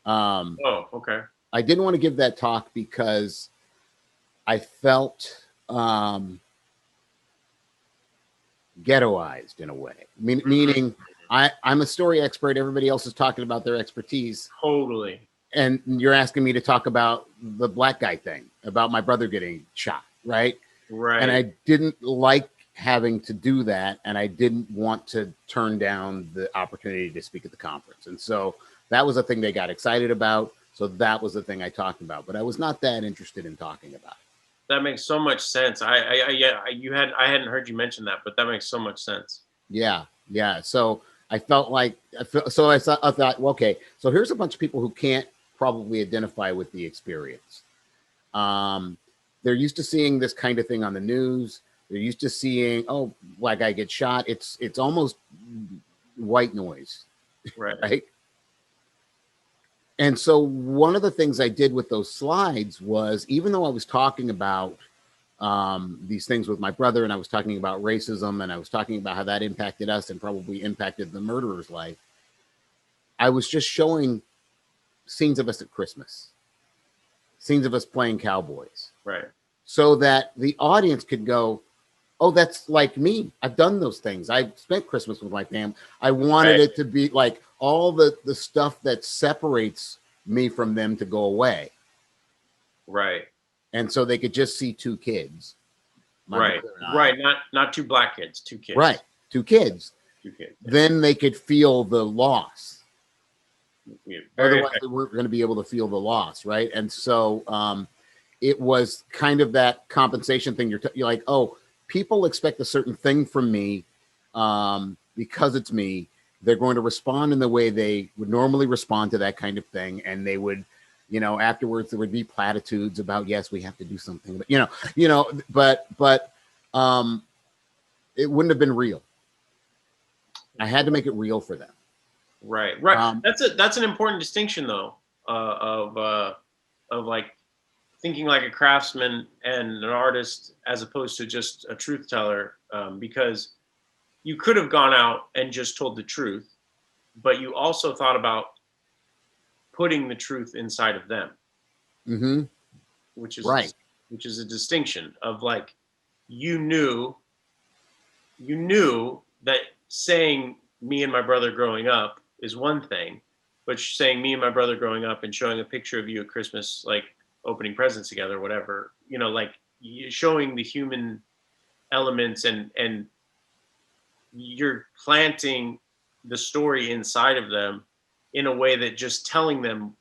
S4: Oh, okay.
S2: I didn't want to give that talk because I felt ghettoized in a way, meaning I'm a story expert. Everybody else is talking about their expertise.
S4: Totally.
S2: And you're asking me to talk about the black guy thing, about my brother getting shot, right?
S4: Right.
S2: And I didn't like having to do that, and I didn't want to turn down the opportunity to speak at the conference. And so that was a thing they got excited about. So that was the thing I talked about, but I was not that interested in talking about it.
S4: That makes so much sense. I hadn't heard you mention that, but that makes so much sense.
S2: Yeah. So I felt like, I thought, well, okay, so here's a bunch of people who can't probably identify with the experience. They're used to seeing this kind of thing on the news. They're used to seeing, oh, black guy gets shot. It's almost white noise, right? And so one of the things I did with those slides was, even though I was talking about these things with my brother, and I was talking about racism, and I was talking about how that impacted us and probably impacted the murderer's life, I was just showing scenes of us at Christmas, scenes of us playing cowboys,
S4: right?
S2: So that the audience could go, oh, that's like me. I've done those things. I spent Christmas with my family. I wanted it to be like all the stuff that separates me from them to go away.
S4: Right.
S2: And so they could just see two kids.
S4: Right. Not two black kids, two kids.
S2: Right. Two kids.
S4: Yeah.
S2: Then they could feel the loss.
S4: Yeah,
S2: otherwise they weren't going to be able to feel the loss. Right. And so it was kind of that compensation thing. You're like, oh, people expect a certain thing from me because it's me. They're going to respond in the way they would normally respond to that kind of thing. And they would, afterwards there would be platitudes about, yes, we have to do something, but, but it wouldn't have been real. I had to make it real for them.
S4: Right. That's an important distinction though, of like thinking like a craftsman and an artist as opposed to just a truth teller, because you could have gone out and just told the truth, but you also thought about putting the truth inside of them, which is
S2: right.
S4: Which is a distinction of like, you knew that saying me and my brother growing up is one thing, but saying me and my brother growing up and showing a picture of you at Christmas, like opening presents together, whatever, like showing the human elements and you're planting the story inside of them in a way that just telling them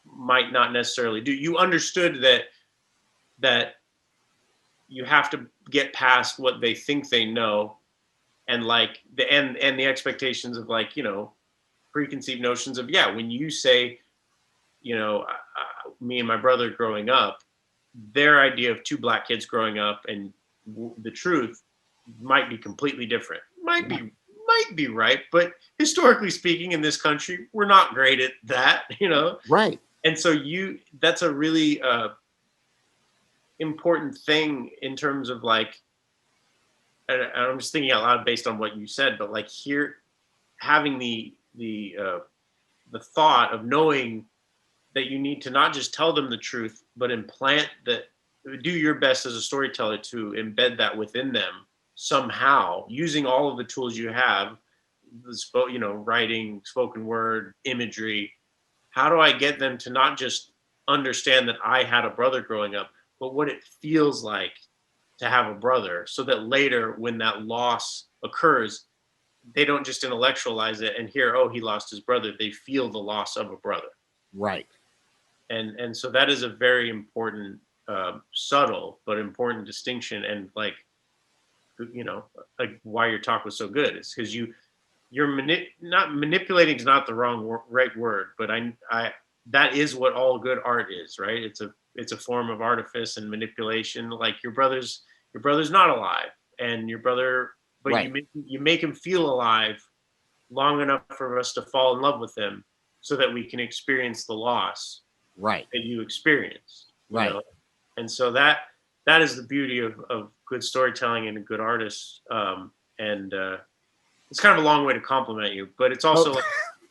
S4: might not necessarily do. You understood that you have to get past what they think they know, and like the expectations of like, preconceived notions of, when you say, me and my brother growing up, their idea of two black kids growing up and the truth might be completely different. Might be right, but historically speaking, in this country, we're not great at that,
S2: Right.
S4: And so that's a really important thing in terms of like, and I'm just thinking out loud based on what you said, but like here, having the the thought of knowing that you need to not just tell them the truth, but implant that, do your best as a storyteller to embed that within them somehow, using all of the tools you have, writing, spoken word, imagery. How do I get them to not just understand that I had a brother growing up, but what it feels like to have a brother, so that later when that loss occurs, they don't just intellectualize it and hear, oh, he lost his brother. They feel the loss of a brother.
S2: Right.
S4: And so that is a very important, subtle but important distinction. And like why your talk was so good is because not manipulating is not the right word, but I that is what all good art is, right? It's a form of artifice and manipulation. Like your brother's not alive, and your brother, but
S2: right.
S4: you make him feel alive long enough for us to fall in love with him, so that we can experience the loss
S2: right.
S4: that you experienced.
S2: Right.
S4: And so that is the beauty of good storytelling and a good artist. And it's kind of a long way to compliment you, but it's also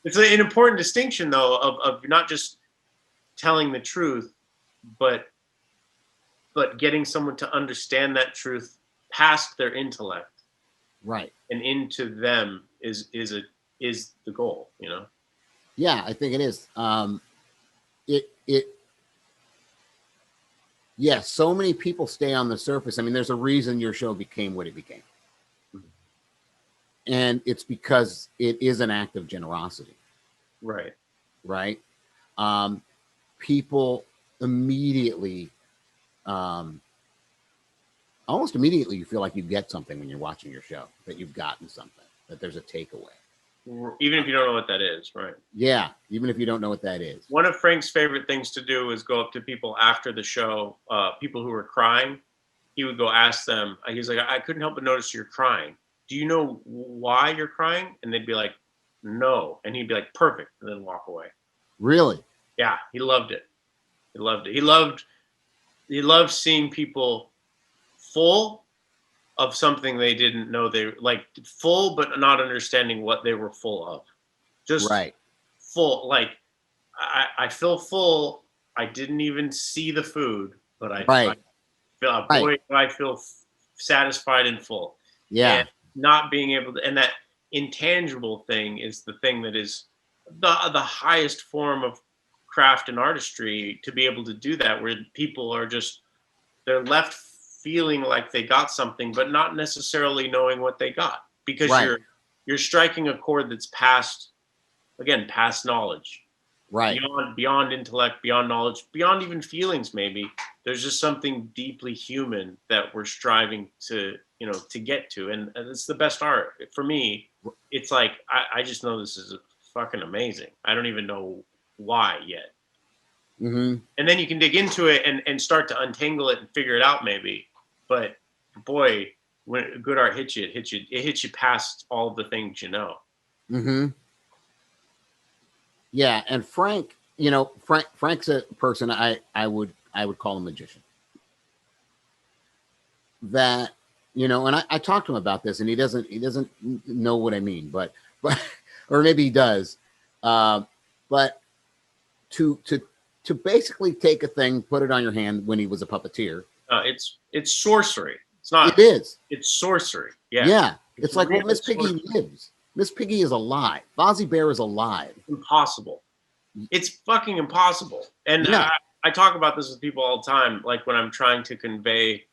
S4: it's an important distinction though of not just telling the truth, but getting someone to understand that truth past their intellect,
S2: right,
S4: and into them is the goal.
S2: Yeah, I think it is. Yeah, so many people stay on the surface. I mean, there's a reason your show became what it became. And it's because it is an act of generosity.
S4: Right.
S2: Right. People immediately, almost immediately, you feel like you get something when you're watching your show, that you've gotten something, that there's a takeaway.
S4: Even if you don't know what that is, right?
S2: Yeah, even if you don't know what that is.
S4: One of Frank's favorite things to do is go up to people after the show, people who were crying. He would go ask them, he's like, I couldn't help but notice you're crying. Do you know why you're crying? And they'd be like, no. And he'd be like, perfect, and then walk away.
S2: Really?
S4: Yeah, he loved it. He loved it. He loved seeing people full of something they didn't know they like, full but not understanding what they were full of. Just
S2: right.
S4: Full. Like I feel full. I didn't even see the food, but I feel satisfied and full.
S2: Yeah.
S4: And not being able to, and that intangible thing is the thing that is the highest form of craft and artistry, to be able to do that, where people are just, they're left feeling like they got something, but not necessarily knowing what they got, because you're striking a chord that's past knowledge,
S2: right?
S4: Beyond intellect, beyond knowledge, beyond even feelings. Maybe there's just something deeply human that we're striving to get to, and it's the best art for me. It's like I just know this is fucking amazing. I don't even know why yet.
S2: Mm-hmm.
S4: And then you can dig into it and start to untangle it and figure it out maybe. But boy, when good art hits you, it hits you past all of the things you know.
S2: Mm-hmm. Yeah, and Frank's a person I would call a magician. That, and I talked to him about this, and he doesn't know what I mean, but or maybe he does. But to basically take a thing, put it on your hand when he was a puppeteer.
S4: It's sorcery. It's not.
S2: It is.
S4: It's sorcery. Yeah.
S2: Yeah. It's like, well, Miss Piggy lives. Miss Piggy is alive. Fozzie Bear is alive.
S4: Impossible. It's fucking impossible. And yeah. I talk about this with people all the time. Like when I'm trying to convey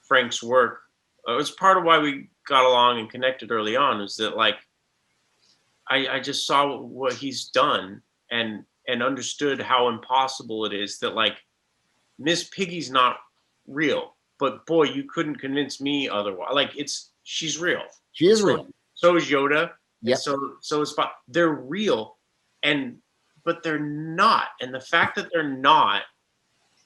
S4: Frank's work, it's part of why we got along and connected early on, is that like, I just saw what he's done and understood how impossible it is that like Miss Piggy's not real, but boy, you couldn't convince me otherwise. Like she's real.
S2: She is real.
S4: So is Yoda.
S2: Yeah.
S4: So is Spock. They're real, but they're not. And the fact that they're not,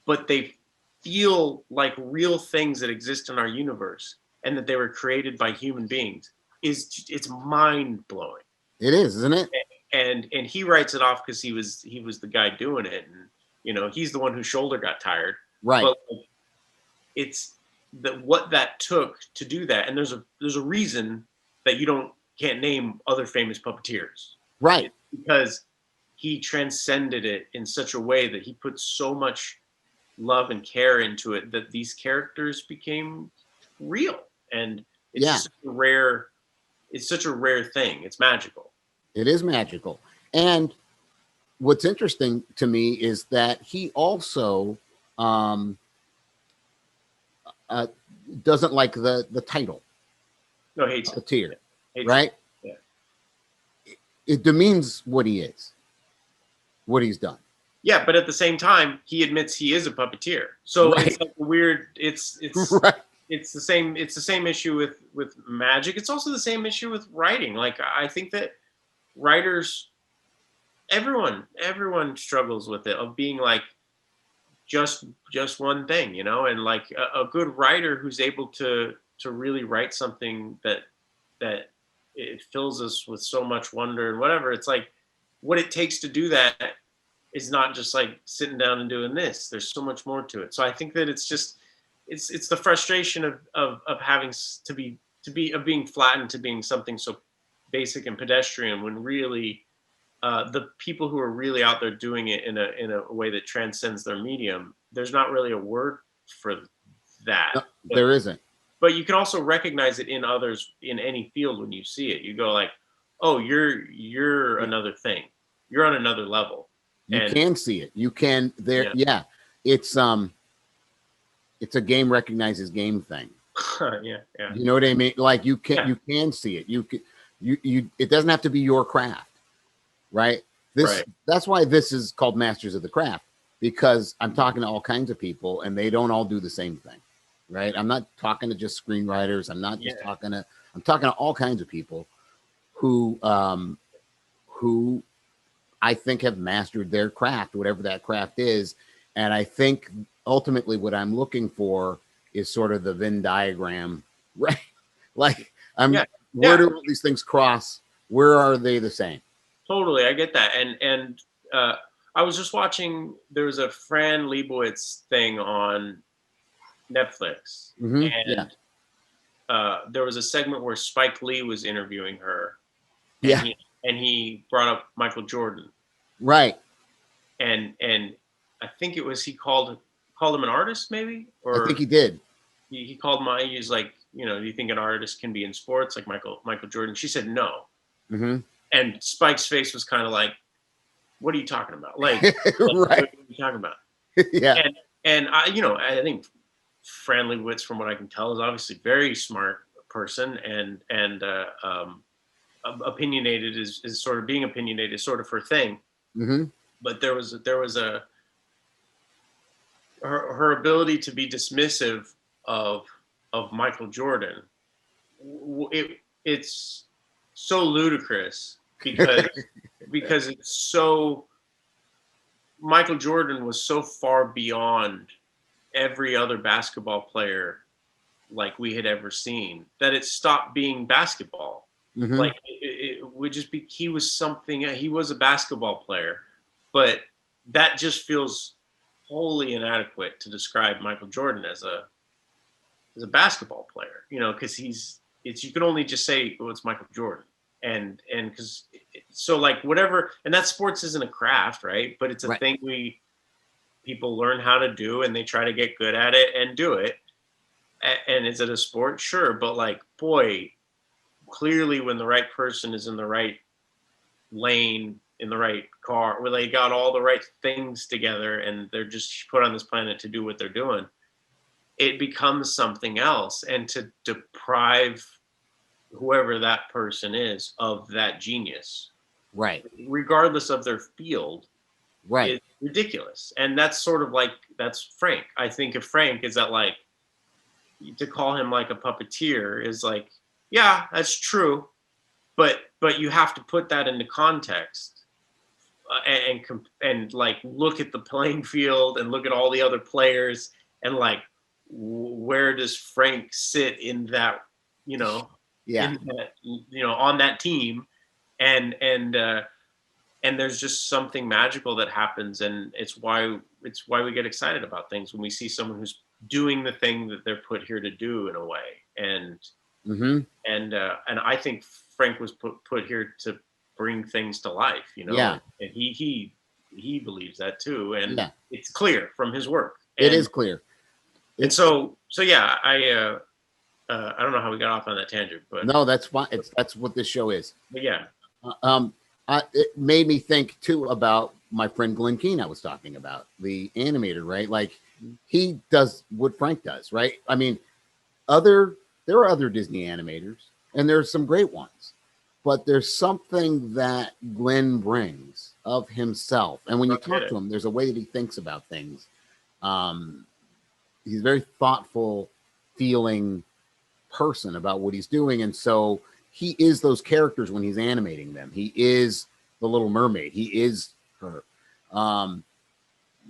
S4: but they feel like real things that exist in our universe, and that they were created by human beings, it's mind blowing.
S2: It is, isn't it?
S4: And he writes it off because he was the guy doing it, and he's the one whose shoulder got tired.
S2: Right.
S4: But it's what that took to do that, and there's a reason that you can't name other famous puppeteers.
S2: Right.
S4: Because he transcended it in such a way that he put so much love and care into it that these characters became real. And it's
S2: Yeah.
S4: just such a rare thing. It's magical.
S2: It is magical. And what's interesting to me is that he also doesn't like the title
S4: No, hates it.
S2: puppeteer,
S4: Hates
S2: right?
S4: it.
S2: It demeans what he is, what he's done.
S4: Yeah, but at the same time, he admits he is a puppeteer. So
S2: Right.
S4: it's like weird. It's
S2: Right.
S4: it's the same. It's the same issue with magic. It's also the same issue with writing. Like I think that writers, everyone struggles with it, of being like just one thing, you know. And like a good writer who's able to really write something that it fills us with so much wonder and whatever. It's like what it takes to do that is not just like sitting down and doing this. There's so much more to it. So I think that it's just it's the frustration of having of being flattened to being something so basic and pedestrian, when really the people who are really out there doing it in a way that transcends their medium, there's not really a word for that.
S2: No, there isn't.
S4: But you can also recognize it in others in any field. When you see it, you go like, oh, you're another thing. You're on another level.
S2: You can see it. You can there.
S4: Yeah.
S2: Yeah. It's a game recognizes game thing.
S4: Yeah.
S2: You know what I mean? Like you can
S4: Yeah.
S2: you can see it. You can you it doesn't have to be your craft, right?
S4: Right.
S2: That's why this is called Masters of the Craft, because I'm talking to all kinds of people and they don't all do the same thing, right? I'm not talking to just screenwriters. I'm not just I'm talking to all kinds of people who I think have mastered their craft, whatever that craft is. And I think ultimately what I'm looking for is sort of the Venn diagram, right? Like where do all these things cross? Where are they the same?
S4: Totally. I get that. And I was just watching, there was a Fran Lebowitz thing on Netflix.
S2: Mhm,
S4: And there was a segment where Spike Lee was interviewing her.
S2: Yeah.
S4: And he brought up Michael Jordan.
S2: Right.
S4: And I think it was, he called him an artist, maybe? Or
S2: I think he did.
S4: he called he was like, you know, do you think an artist can be in sports like Michael Jordan? She said no.
S2: Mm-hmm.
S4: And Spike's face was kind of like, what are you talking about? Like,
S2: Right.
S4: what are you talking about?
S2: Yeah.
S4: And I think Fran Lebowitz, from what I can tell, is obviously a very smart person, and opinionated is sort of being opinionated is sort of her thing.
S2: Mm-hmm.
S4: But there was her ability to be dismissive of Michael Jordan. It's so ludicrous because it's so, Michael Jordan was so far beyond every other basketball player like we had ever seen that it stopped being basketball.
S2: Mm-hmm.
S4: Like it would just be, he was something, he was a basketball player, but that just feels wholly inadequate to describe Michael Jordan as a basketball player, you know, because you can only just say, oh, it's Michael Jordan. And because so like whatever, and that sports isn't a craft, right? But it's a
S2: Right.
S4: thing people learn how to do, and they try to get good at it and do it. And is it a sport? Sure. But like, boy, clearly when the right person is in the right lane, in the right car, where they got all the right things together and they're just put on this planet to do what they're doing, it becomes something else. And to deprive whoever that person is of that genius,
S2: Right.
S4: regardless of their field,
S2: Right.
S4: is ridiculous. And that's sort of like, that's Frank. I think of Frank is that, like, to call him like a puppeteer is like, yeah, that's true, but you have to put that into context and like look at the playing field and look at all the other players and like, where does Frank sit in that, you know,
S2: Yeah.
S4: in that, you know, on that team, and there's just something magical that happens, and it's why we get excited about things when we see someone who's doing the thing that they're put here to do in a way. And
S2: Mm-hmm.
S4: and I think Frank was put here to bring things to life, you know.
S2: Yeah.
S4: And he believes that too, and
S2: Yeah.
S4: it's clear from his work.
S2: It is clear.
S4: And so yeah, I don't know how we got off on that tangent, but
S2: No, that's fine. That's what this show is.
S4: but yeah,
S2: It made me think too about my friend Glenn Keane I was talking about, the animator, right? Like he does what Frank does, right? I mean, there are other Disney animators, and there's some great ones, but there's something that Glenn brings of himself, and when you talk to him, there's a way that he thinks about things. He's a very thoughtful, feeling person about what he's doing, and so he is those characters when he's animating them. He is the Little Mermaid. He is her.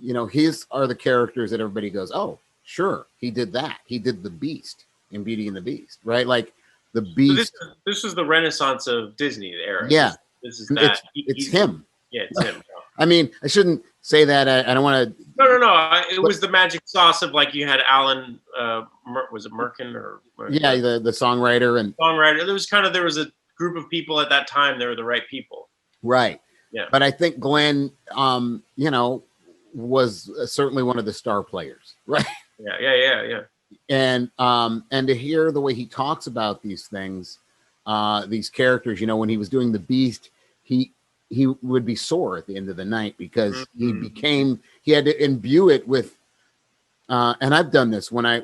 S2: You know, his are the characters that everybody goes, oh, sure, he did that. He did the Beast in Beauty and the Beast, right? Like the Beast.
S4: So this was the Renaissance of Disney era.
S2: Yeah,
S4: this is that.
S2: It's him.
S4: Yeah, it's him.
S2: I mean, I shouldn't say that. I don't want to.
S4: No. It was the magic sauce of, like, you had Alan. Was it Merkin or?
S2: Yeah, the songwriter and
S4: songwriter. There was a group of people at that time. They were the right people.
S2: Right.
S4: Yeah.
S2: But I think Glenn, you know, was certainly one of the star players, right?
S4: Yeah.
S2: And to hear the way he talks about these things, these characters, you know, when he was doing the Beast, he would be sore at the end of the night because he had to imbue it with, and I've done this when I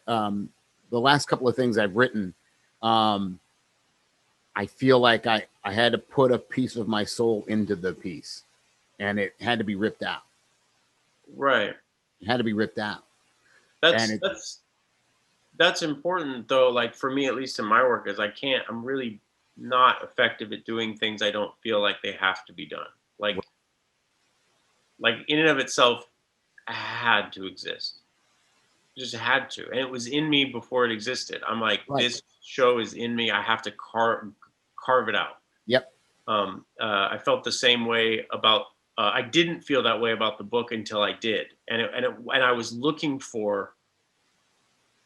S2: the last couple of things I've written, I feel like I had to put a piece of my soul into the piece, and it had to be ripped out.
S4: Right.
S2: It had to be ripped out.
S4: That's important, though. Like, for me, at least in my work, is I'm really not effective at doing things I don't feel like they have to be done. Like in and of itself, had to exist. Just had to, and it was in me before it existed. I'm like, This show is in me. I have to carve it out.
S2: Yep.
S4: I felt the same way about. I didn't feel that way about the book until I did, and I was looking for.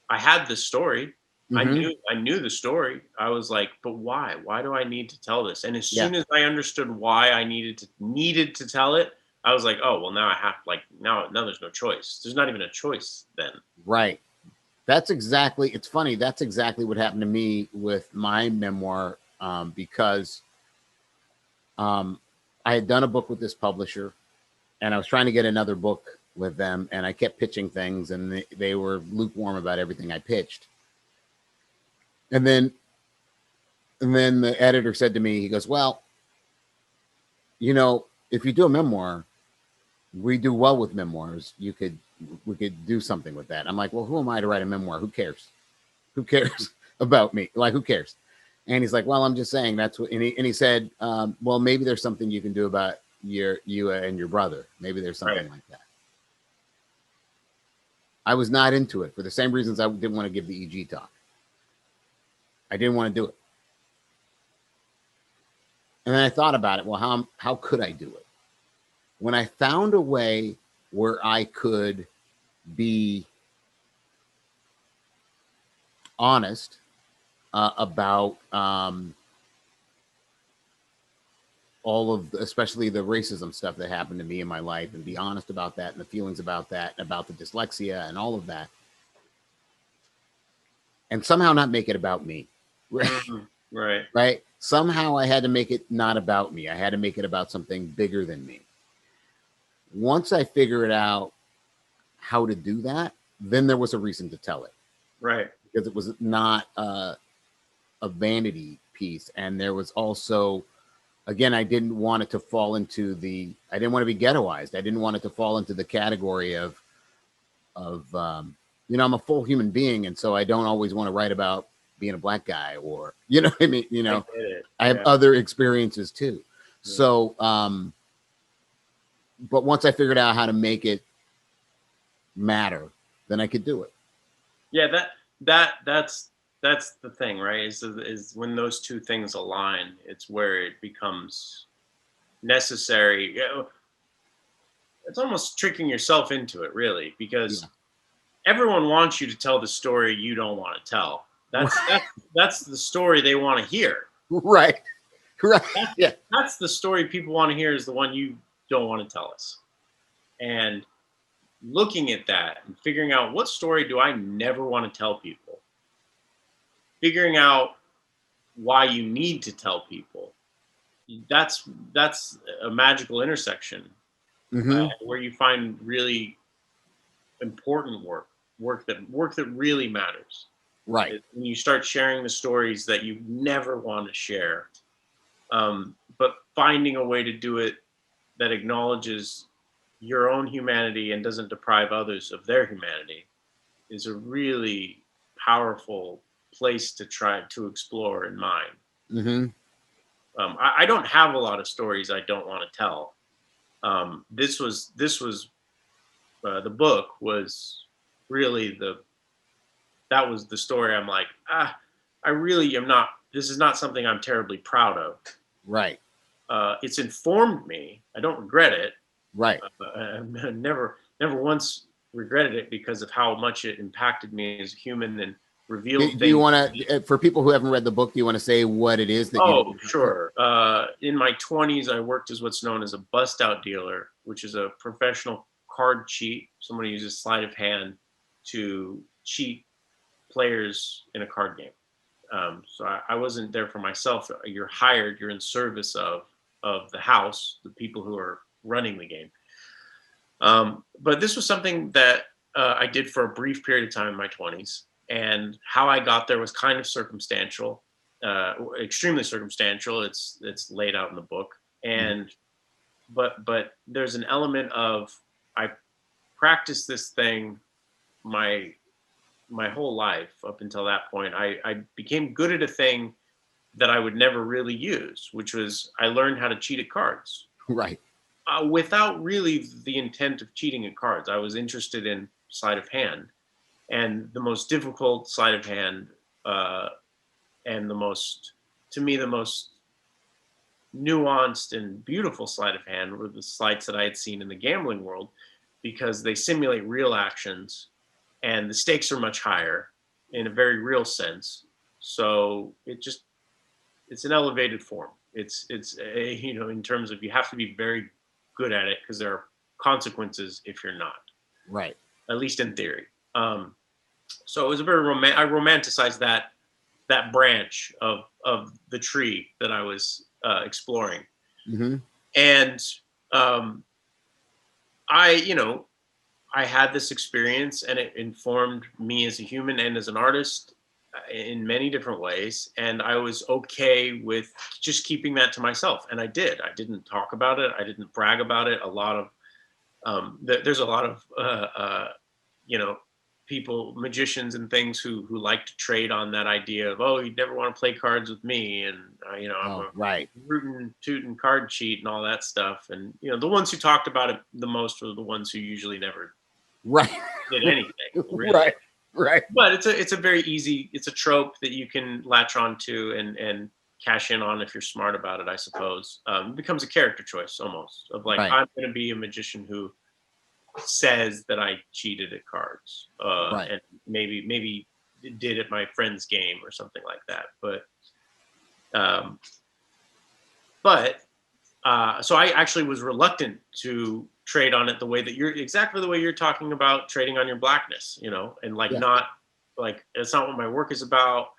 S4: I had the story.
S2: Mm-hmm.
S4: I knew the story. I was like, but why? Why do I need to tell this? And as soon as I understood why I needed to tell it, I was like, oh, well, now I have, like, now there's no choice. There's not even a choice then. Right.
S2: It's funny. That's exactly what happened to me with my memoir, because I had done a book with this publisher, and I was trying to get another book with them, and I kept pitching things, and they were lukewarm about everything I pitched. And then the editor said to me, he goes, well, you know, if you do a memoir, we do well with memoirs. We could do something with that. I'm like, well, who am I to write a memoir? Who cares? Who cares about me? Like, who cares? And he's like, well, I'm just saying that's what, and he said, well, maybe there's something you can do about you and your brother. Maybe there's something like that. I was not into it for the same reasons I didn't want to give the EG talk. I didn't want to do it. And then I thought about it. Well, how could I do it? When I found a way where I could be honest about all of, especially the racism stuff that happened to me in my life, and be honest about that and the feelings about that, and about the dyslexia and all of that, and somehow not make it about me. Right. Somehow I had to make it not about me. I had to make it about something bigger than me. Once I figured out how to do that, then there was a reason to tell it.
S4: Right.
S2: Because it was not a vanity piece. And there was also, again, I didn't want it to fall into I didn't want to be ghettoized. I didn't want it to fall into the category of you know, I'm a full human being. And so I don't always want to write about being a black guy, or, you know what I mean? You know, I have other experiences too. Yeah. So, but once I figured out how to make it matter, then I could do it.
S4: Yeah. That's the thing, right? Is when those two things align, it's where it becomes necessary. You know, it's almost tricking yourself into it, really, because everyone wants you to tell the story you don't want to tell. That's the story they want to hear.
S2: Right. Right. Yeah.
S4: That's the story people want to hear, is the one you don't want to tell us. And looking at that and figuring out, what story do I never want to tell people? Figuring out why you need to tell people. That's a magical intersection
S2: Hmm.
S4: where you find really important work that really matters.
S2: Right.
S4: When you start sharing the stories that you never want to share, but finding a way to do it that acknowledges your own humanity and doesn't deprive others of their humanity, is a really powerful place to try to explore in mine.
S2: Hmm.
S4: I don't have a lot of stories I don't want to tell. This was the book was really that was the story. I'm like, I really am not. This is not something I'm terribly proud of.
S2: Right.
S4: It's informed me. I don't regret it.
S2: Right.
S4: I've never once regretted it because of how much it impacted me as a human and revealed things.
S2: Do you want to, for people who haven't read the book, do you want to say what it is that
S4: Oh, sure. In my 20s, I worked as what's known as a bust-out dealer, which is a professional card cheat. Someone who uses sleight of hand to cheat players in a card game. So I wasn't there for myself. You're hired. You're in service of the house, the people who are running the game. But this was something that I did for a brief period of time in my 20s. And how I got there was kind of circumstantial, extremely circumstantial. It's laid out in the book. And but there's an element of, I practiced this thing my whole life up until that point. I became good at a thing that I would never really use, which was, I learned how to cheat at cards.
S2: Right.
S4: Without really the intent of cheating at cards. I was interested in sleight of hand, and the most difficult sleight of hand, and to me, the most nuanced and beautiful sleight of hand were the sleights that I had seen in the gambling world, because they simulate real actions and the stakes are much higher in a very real sense. So it's an elevated form. It's in terms of, you have to be very good at it because there are consequences if you're not.
S2: Right.
S4: At least in theory. So it was a very I romanticized that branch of the tree that I was exploring.
S2: Mm-hmm.
S4: And I had this experience, and it informed me as a human and as an artist in many different ways. And I was okay with just keeping that to myself. And I did. I didn't talk about it. I didn't brag about it. A lot of, there's a lot of, people, magicians and things who like to trade on that idea of, oh, you'd never want to play cards with me. And, I'm a
S2: right.
S4: rootin' tootin' card cheat and all that stuff. And, the ones who talked about it the most were the ones who usually never
S2: Right.
S4: did anything. Really.
S2: Right. Right.
S4: But it's a very easy, it's a trope that you can latch on to and cash in on if you're smart about it, I suppose. It becomes a character choice almost, of like,
S2: Right.
S4: I'm going to be a magician who says that I cheated at cards,
S2: Right.
S4: and maybe did at my friend's game or something like that. So I actually was reluctant to trade on it the way that exactly the way you're talking about trading on your blackness, and like,
S2: Yeah.
S4: not like, it's not what my work is about.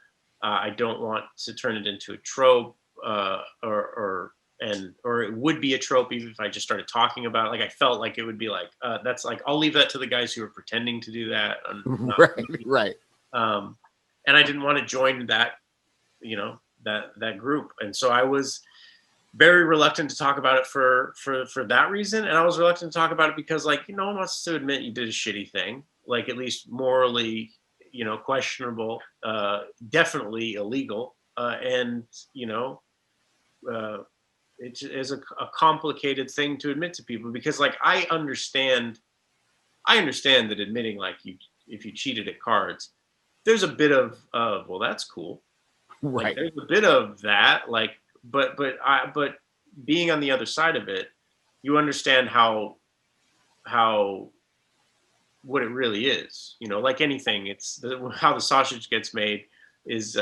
S4: I don't want to turn it into a trope, or it would be a trope even if I just started talking about it. Like, I felt like it would be like, that's like, I'll leave that to the guys who are pretending to do that.
S2: Right. Right.
S4: And I didn't want to join that, that group. And so I was very reluctant to talk about it for that reason. And I was reluctant to talk about it because, like, no one wants to admit you did a shitty thing, like, at least morally, questionable, definitely illegal. And, it is a complicated thing to admit to people, because, like, I understand that admitting, like, if you cheated at cards, there's a bit of, well, that's cool.
S2: Right.
S4: Like, there's a bit of that, like, but being on the other side of it, you understand how what it really is. Like anything, it's how the sausage gets made is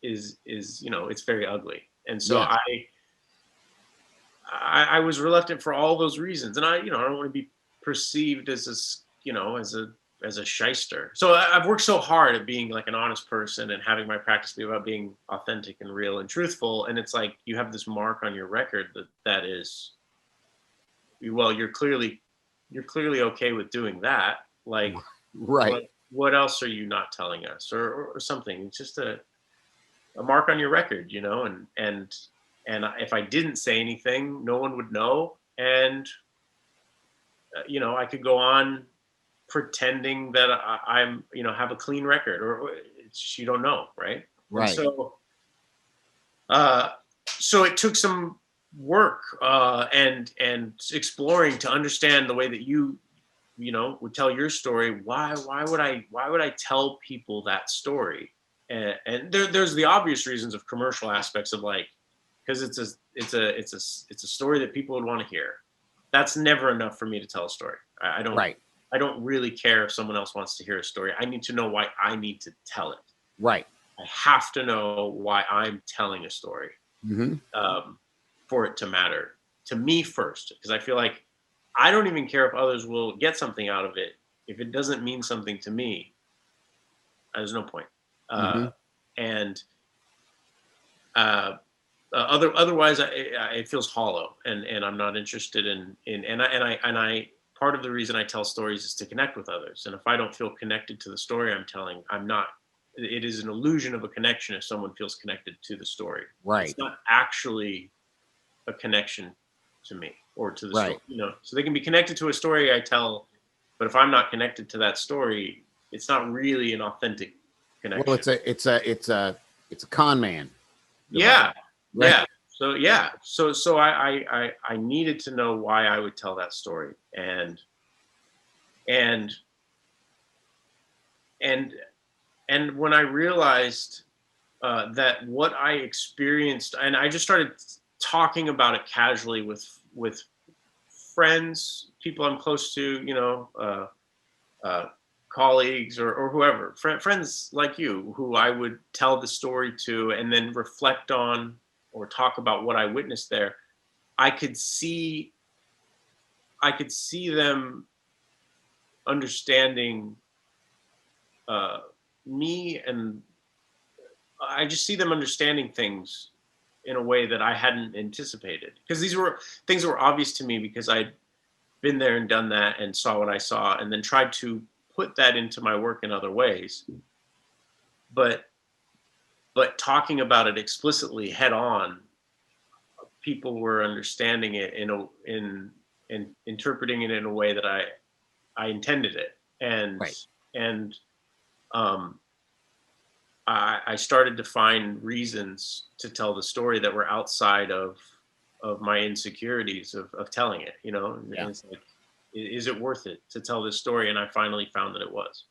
S4: it's very ugly. And so
S2: Yeah.
S4: I was reluctant for all those reasons. And I don't want to be perceived as this, as a shyster. So I've worked so hard at being like an honest person and having my practice be about being authentic and real and truthful. And it's like, you have this mark on your record that is, well, you're clearly okay with doing that. Like,
S2: Right.
S4: what else are you not telling us, or something? It's just a mark on your record, and if I didn't say anything, no one would know. And, I could go on pretending that I'm, have a clean record, or you don't know. Right.
S2: Right.
S4: And so it took some work and exploring to understand the way that you would tell your story. Why would I tell people that story? And there's the obvious reasons of commercial aspects of, like, because it's a story that people would want to hear. That's never enough for me to tell a story. I don't.
S2: Right.
S4: I don't really care if someone else wants to hear a story. I need to know why I need to tell it.
S2: Right.
S4: I have to know why I'm telling a story for it to matter to me first, because I feel like I don't even care if others will get something out of it. If it doesn't mean something to me, there's no point. Otherwise, it feels hollow, and I'm not interested and I part of the reason I tell stories is to connect with others. And if I don't feel connected to the story I'm telling, I'm not. It is an illusion of a connection if someone feels connected to the story.
S2: Right.
S4: It's not actually a connection to me or to the story. So they can be connected to a story I tell, but if I'm not connected to that story, it's not really an authentic connection.
S2: Well, it's a con man.
S4: Yeah.
S2: Right.
S4: Yeah. So I needed to know why I would tell that story, and when I realized that what I experienced, and I just started talking about it casually with friends, people I'm close to, colleagues or whoever, friends like you, who I would tell the story to and then reflect on or talk about what I witnessed there. I could see them understanding me, and I just see them understanding things in a way that I hadn't anticipated, because these were things that were obvious to me because I'd been there and done that and saw what I saw and then tried to put that into my work in other ways. But talking about it explicitly head on, people were understanding it in interpreting it in a way that I intended it. And
S2: right.
S4: And I started to find reasons to tell the story that were outside of my insecurities of telling it, And it's like, is it worth it to tell this story? And I finally found that it was.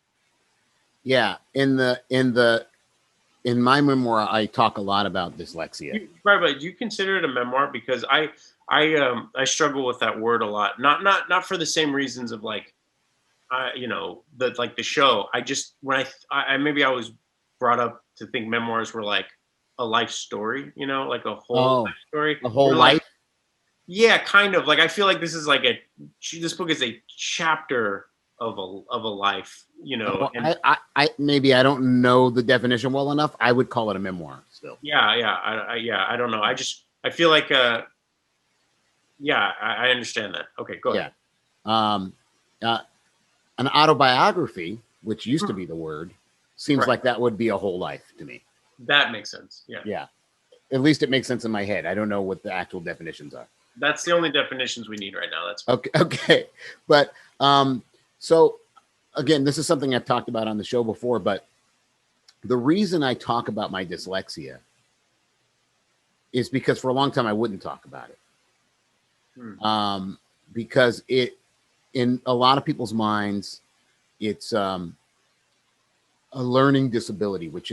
S2: Yeah. In my memoir, I talk a lot about dyslexia.
S4: Right, do you consider it a memoir? Because I struggle with that word a lot. Not for the same reasons of, like, the show. I just, when I maybe I was brought up to think memoirs were like a life story, like a whole life story.
S2: A whole life.
S4: Yeah, kind of. Like, I feel like this is like this book is a chapter of a life,
S2: Well,
S4: and
S2: I maybe I don't know the definition well enough. I would call it a memoir still.
S4: Yeah. I don't know. I feel like I understand that. Okay, go ahead.
S2: An autobiography, which used to be the word, seems like that would be a whole life to me.
S4: That makes sense. Yeah.
S2: Yeah. At least it makes sense in my head. I don't know what the actual definitions are.
S4: That's the only definitions we need right now. That's
S2: okay. Okay. But so again, this is something I've talked about on the show before, but the reason I talk about my dyslexia is because for a long time I wouldn't talk about it. Because in a lot of people's minds, it's a learning disability, which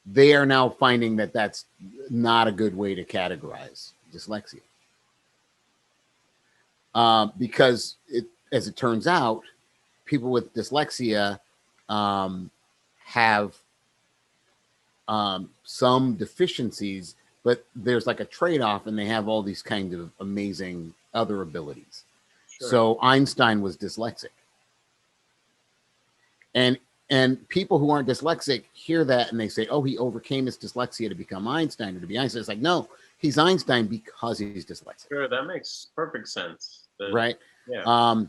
S2: they are now finding that that's not a good way to categorize dyslexia. Because as it turns out, people with dyslexia have some deficiencies, but there's like a trade-off, and they have all these kind of amazing other abilities.
S4: Sure.
S2: So Einstein was dyslexic. And people who aren't dyslexic hear that and they say, oh, he overcame his dyslexia to become Einstein or to be Einstein. It's like, no, he's Einstein because he's dyslexic.
S4: Sure, that makes perfect sense.
S2: Right?
S4: Yeah.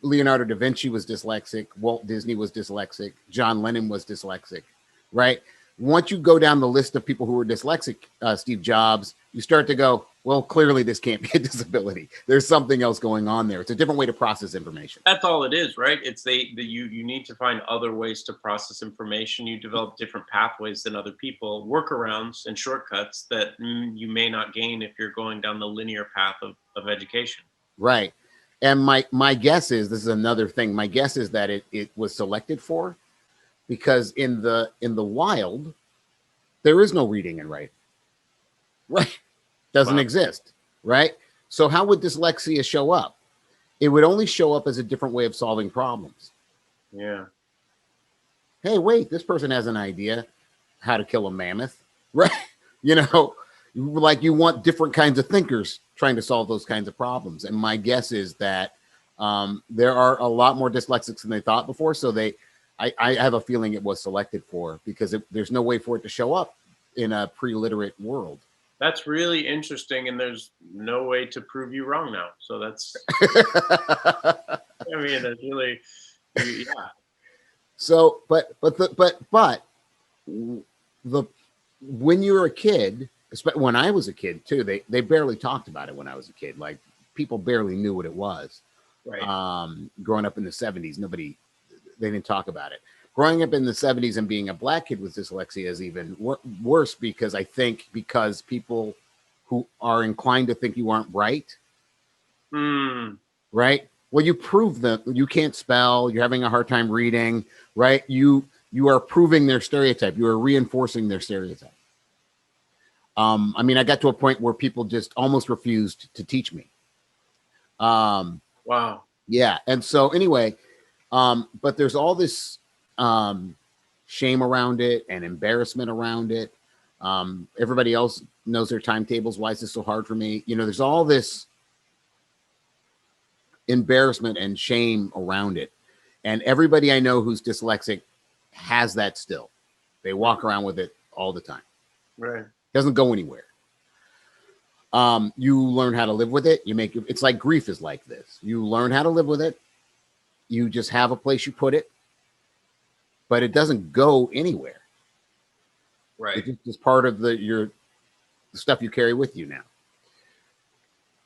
S2: Leonardo da Vinci was dyslexic. Walt Disney was dyslexic. John Lennon was dyslexic. Right? Once you go down the list of people who were dyslexic, Steve Jobs, you start to go, well, clearly this can't be a disability. There's something else going on there. It's a different way to process information.
S4: That's all it is, right? It's you need to find other ways to process information. You develop different pathways than other people, workarounds and shortcuts that you may not gain if you're going down the linear path of education.
S2: Right. And my guess is, this is another thing, my guess is that it was selected for because in the wild, there is no reading and writing. Right. Doesn't
S4: Wow.
S2: exist. Right. So how would dyslexia show up? It would only show up as a different way of solving problems.
S4: Yeah.
S2: Hey, wait, this person has an idea how to kill a mammoth. Right. You know, like you want different kinds of thinkers trying to solve those kinds of problems. And my guess is that there are a lot more dyslexics than they thought before. So I have a feeling it was selected for because there's no way for it to show up in a pre-literate world.
S4: That's really interesting, and there's no way to prove you wrong now. So that's, I mean, that's really, yeah.
S2: So, but when you're a kid, when I was a kid too, they barely talked about it when I was a kid. Like people barely knew what it was.
S4: Right.
S2: Growing up in the 70s, they didn't talk about it. Growing up in the 70s and being a black kid with dyslexia is even worse because I think because people who are inclined to think you aren't bright, right? Well, you prove that you can't spell, you're having a hard time reading, right? You are proving their stereotype. You are reinforcing their stereotype. I mean, I got to a point where people just almost refused to teach me.
S4: Wow.
S2: Yeah. And so anyway, but there's all this shame around it and embarrassment around it. Everybody else knows their timetables. Why is this so hard for me? You know, there's all this embarrassment and shame around it. And everybody I know who's dyslexic has that still. They walk around with it all the time.
S4: Right.
S2: Doesn't go anywhere. You learn how to live with it. It's like grief is like this. You learn how to live with it. You just have a place you put it, but it doesn't go anywhere.
S4: Right.
S2: It's just part of the stuff you carry with you now.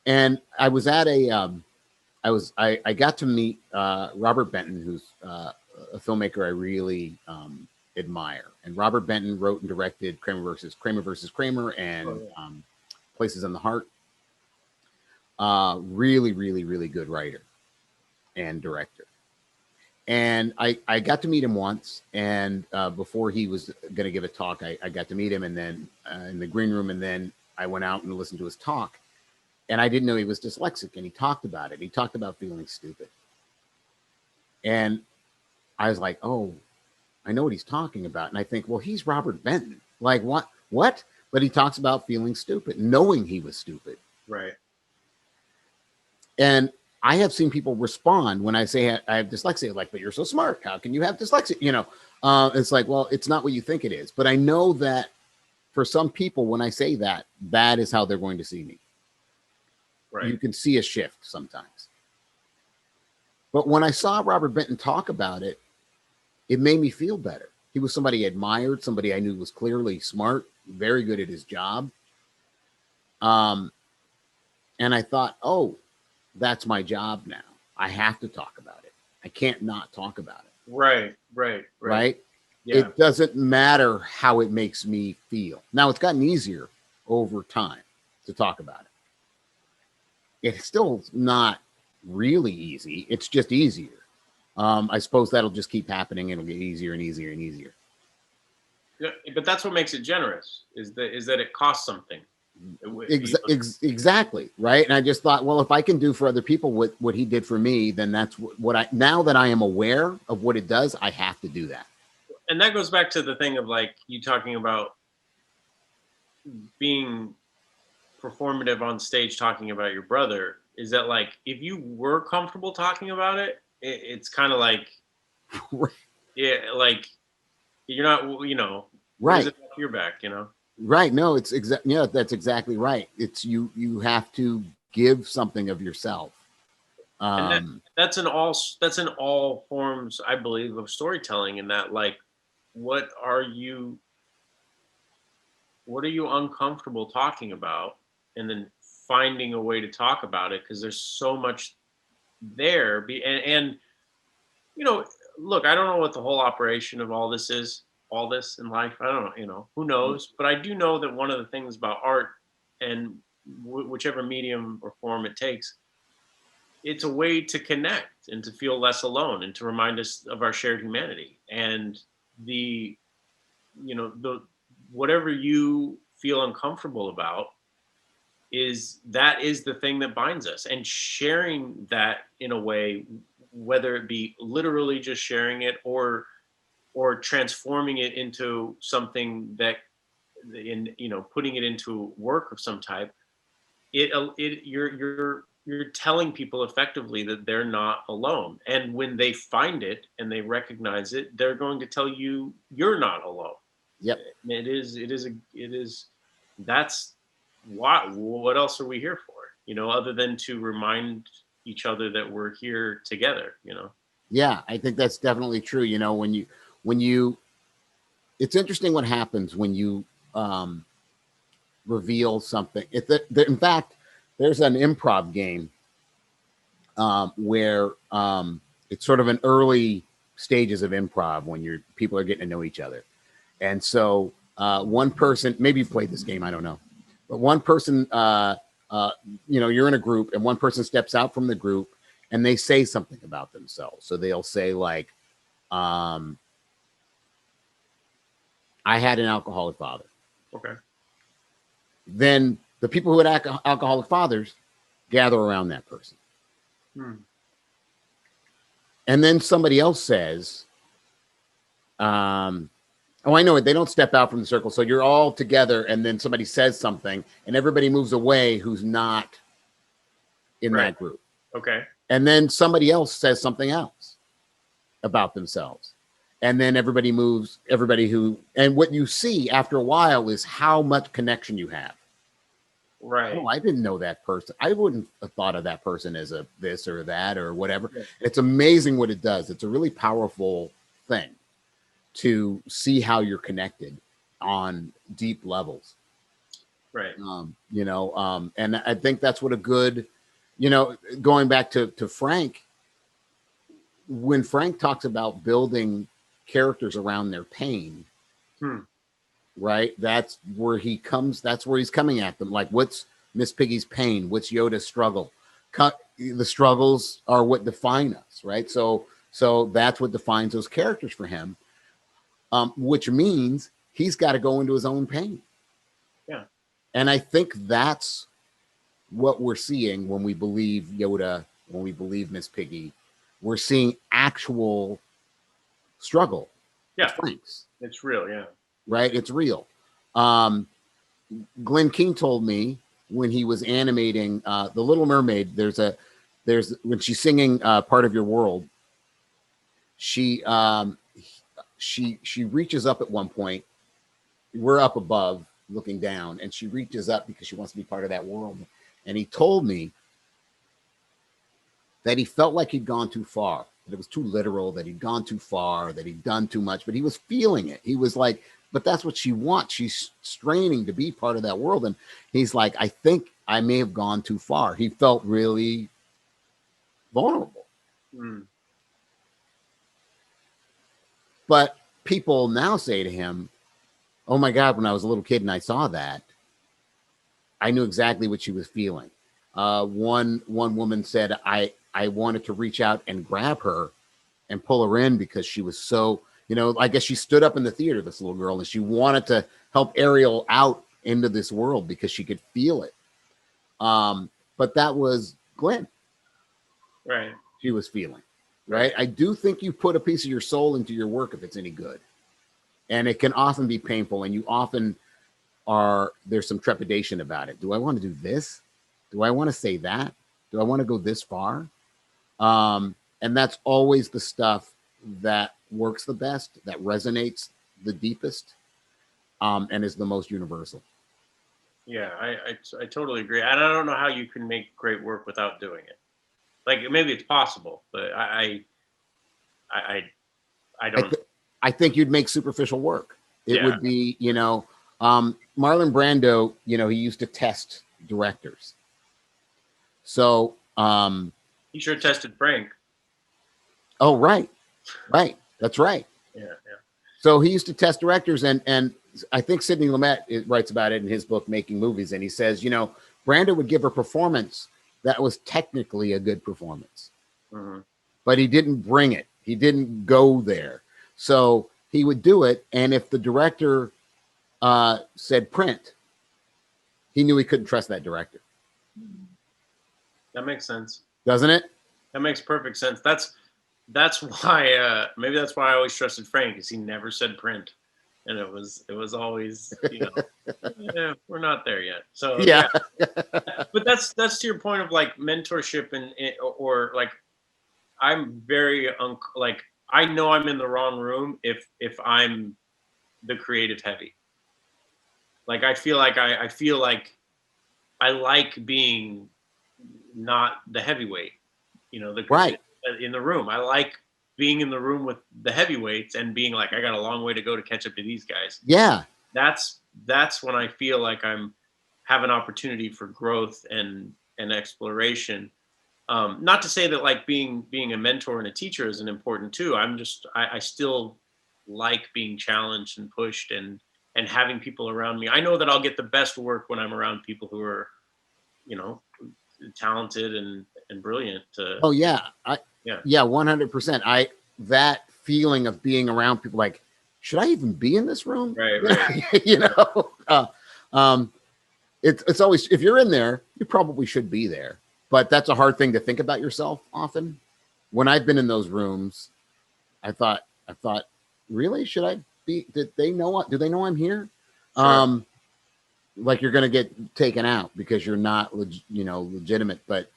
S2: And I was at I got to meet Robert Benton, who's a filmmaker I really admire. And Robert Benton wrote and directed Kramer versus Kramer and Places in the Heart. Really, really, really good writer and director. And I got to meet him once, and before he was going to give a talk, I got to meet him, and then in the green room, and then I went out and listened to his talk, and I didn't know he was dyslexic, and he talked about it. He talked about feeling stupid, and I was like, oh, I know what he's talking about, and I think, well, he's Robert Benton. Like what? But he talks about feeling stupid, knowing he was stupid.
S4: Right.
S2: And I have seen people respond when I say I have dyslexia, like, but you're so smart. How can you have dyslexia? You know, it's like, well, it's not what you think it is. But I know that for some people, when I say that, that is how they're going to see me.
S4: Right.
S2: You can see a shift sometimes. But when I saw Robert Benton talk about it, it made me feel better. He was somebody I admired, somebody I knew was clearly smart, very good at his job. And I thought, oh, that's my job now. I have to talk about it. I can't not talk about it.
S4: Right. Yeah.
S2: It doesn't matter how it makes me feel. Now, it's gotten easier over time to talk about it. It's still not really easy. It's just easier. I suppose that'll just keep happening. It'll get easier and easier and easier.
S4: Yeah, but that's what makes it generous, is that it costs something.
S2: Exactly. Right. And I just thought, well, if I can do for other people what he did for me, then that's now that I am aware of what it does, I have to do that.
S4: and that goes back to the thing of like you talking about being performative on stage, talking about your brother. Is that like if you were comfortable talking about it, it's kind of like, yeah, like you're not, you know,
S2: Right.
S4: It off your back, you know.
S2: Right. No, it's yeah, that's exactly right. It's you have to give something of yourself.
S4: And that's in all forms, I believe, of storytelling. In that, like, what are you uncomfortable talking about, and then finding a way to talk about it, because there's so much there. And you know, look, I don't know what the whole operation of all this is, all this in life. I don't know, you know, who knows? But I do know that one of the things about art, and whichever medium or form it takes, it's a way to connect and to feel less alone and to remind us of our shared humanity. And the, you know, the whatever you feel uncomfortable about is the thing that binds us. And sharing that in a way, whether it be literally just sharing it or transforming it into something that, in, you know, putting it into work of some type, you're telling people effectively that they're not alone. And when they find it and they recognize it, they're going to tell you you're not alone.
S2: Yep.
S4: It is. That's what else are we here for? You know, other than to remind each other that we're here together, you know?
S2: Yeah, I think that's definitely true. You know, when you, it's interesting what happens when you reveal something. In fact, there's an improv game where it's sort of an early stages of improv when people are getting to know each other. And so one person, maybe you've played this game, I don't know, but one person, you know, you're in a group and one person steps out from the group and they say something about themselves. So they'll say like, I had an alcoholic father.
S4: Okay.
S2: Then the people who had alcoholic fathers gather around that person. And then somebody else says, oh, I know it. They don't step out from the circle. So you're all together and then somebody says something and everybody moves away who's not in that group.
S4: Okay.
S2: And then somebody else says something else about themselves. And then everybody moves, and what you see after a while is how much connection you have.
S4: Right.
S2: Oh, I didn't know that person. I wouldn't have thought of that person as a this or that or whatever. Yeah. It's amazing what it does. It's a really powerful thing to see how you're connected on deep levels.
S4: Right.
S2: You know, and I think that's what a good, you know, going back to Frank, when Frank talks about building characters around their pain, right? That's where he's coming at them. Like, what's Miss Piggy's pain? What's Yoda's struggle? The struggles are what define us, right? So that's what defines those characters for him, which means he's got to go into his own pain.
S4: Yeah. And
S2: I think that's what we're seeing when we believe Yoda, when we believe Miss Piggy. We're seeing actual struggle.
S4: Yeah.
S2: Frank's.
S4: It's real. Yeah.
S2: Right. It's real. Glenn King told me when he was animating The Little Mermaid, there's when she's singing Part of Your World, she reaches up at one point. We're up above looking down, and she reaches up because she wants to be part of that world. And he told me that he felt like he'd gone too far, that it was too literal, that he'd gone too far, that he'd done too much, but he was feeling it. He was like, but that's what she wants. She's straining to be part of that world. And he's like, I think I may have gone too far. He felt really vulnerable. But people now say to him, oh my God, when I was a little kid and I saw that, I knew exactly what she was feeling. One woman said, I wanted to reach out and grab her and pull her in because she was so, you know, I guess she stood up in the theater, this little girl, and she wanted to help Ariel out into this world because she could feel it. But that was Glenn.
S4: Right.
S2: She was feeling, right? I do think you put a piece of your soul into your work if it's any good. and it can often be painful, and you often there's some trepidation about it. Do I want to do this? Do I want to say that? Do I want to go this far? And that's always the stuff that works the best, that resonates the deepest, and is the most universal.
S4: Yeah, I totally agree. And I don't know how you can make great work without doing it. Like maybe it's possible, but I don't.
S2: I think you'd make superficial work. It
S4: Yeah.
S2: would be, Marlon Brando, he used to test directors. So,
S4: He sure tested Frank.
S2: oh, right. That's right.
S4: Yeah.
S2: So he used to test directors, and I think Sidney Lumet writes about it in his book, Making Movies. And he says, Brando would give a performance that was technically a good performance, but he didn't bring it. He didn't go there. So he would do it. And if the director said print, he knew he couldn't trust that director.
S4: That makes sense.
S2: Doesn't it?
S4: That makes perfect sense. That's why maybe that's why I always trusted Frank, because he never said print. And it was always, yeah, we're not there yet. So
S2: Yeah.
S4: But that's to your point of like mentorship or like I'm very like I know I'm in the wrong room if I'm the creative heavy. Like I feel like I like being not the heavyweight,
S2: Right.
S4: in the room. I like being in the room with the heavyweights and being like, I got a long way to go to catch up to these guys.
S2: Yeah.
S4: That's when I feel like have an opportunity for growth and exploration. Not to say that like being a mentor and a teacher isn't important too. I still like being challenged and pushed and having people around me. I know that I'll get the best work when I'm around people who are, talented and brilliant.
S2: Oh yeah. Yeah, 100%. That feeling of being around people like, should I even be in this room?
S4: Right.
S2: It's always, if you're in there, you probably should be there. But that's a hard thing to think about yourself often. When I've been in those rooms, I thought, really, should I be? Do they know I'm here?
S4: Sure.
S2: Like you're going to get taken out because you're not, legitimate. But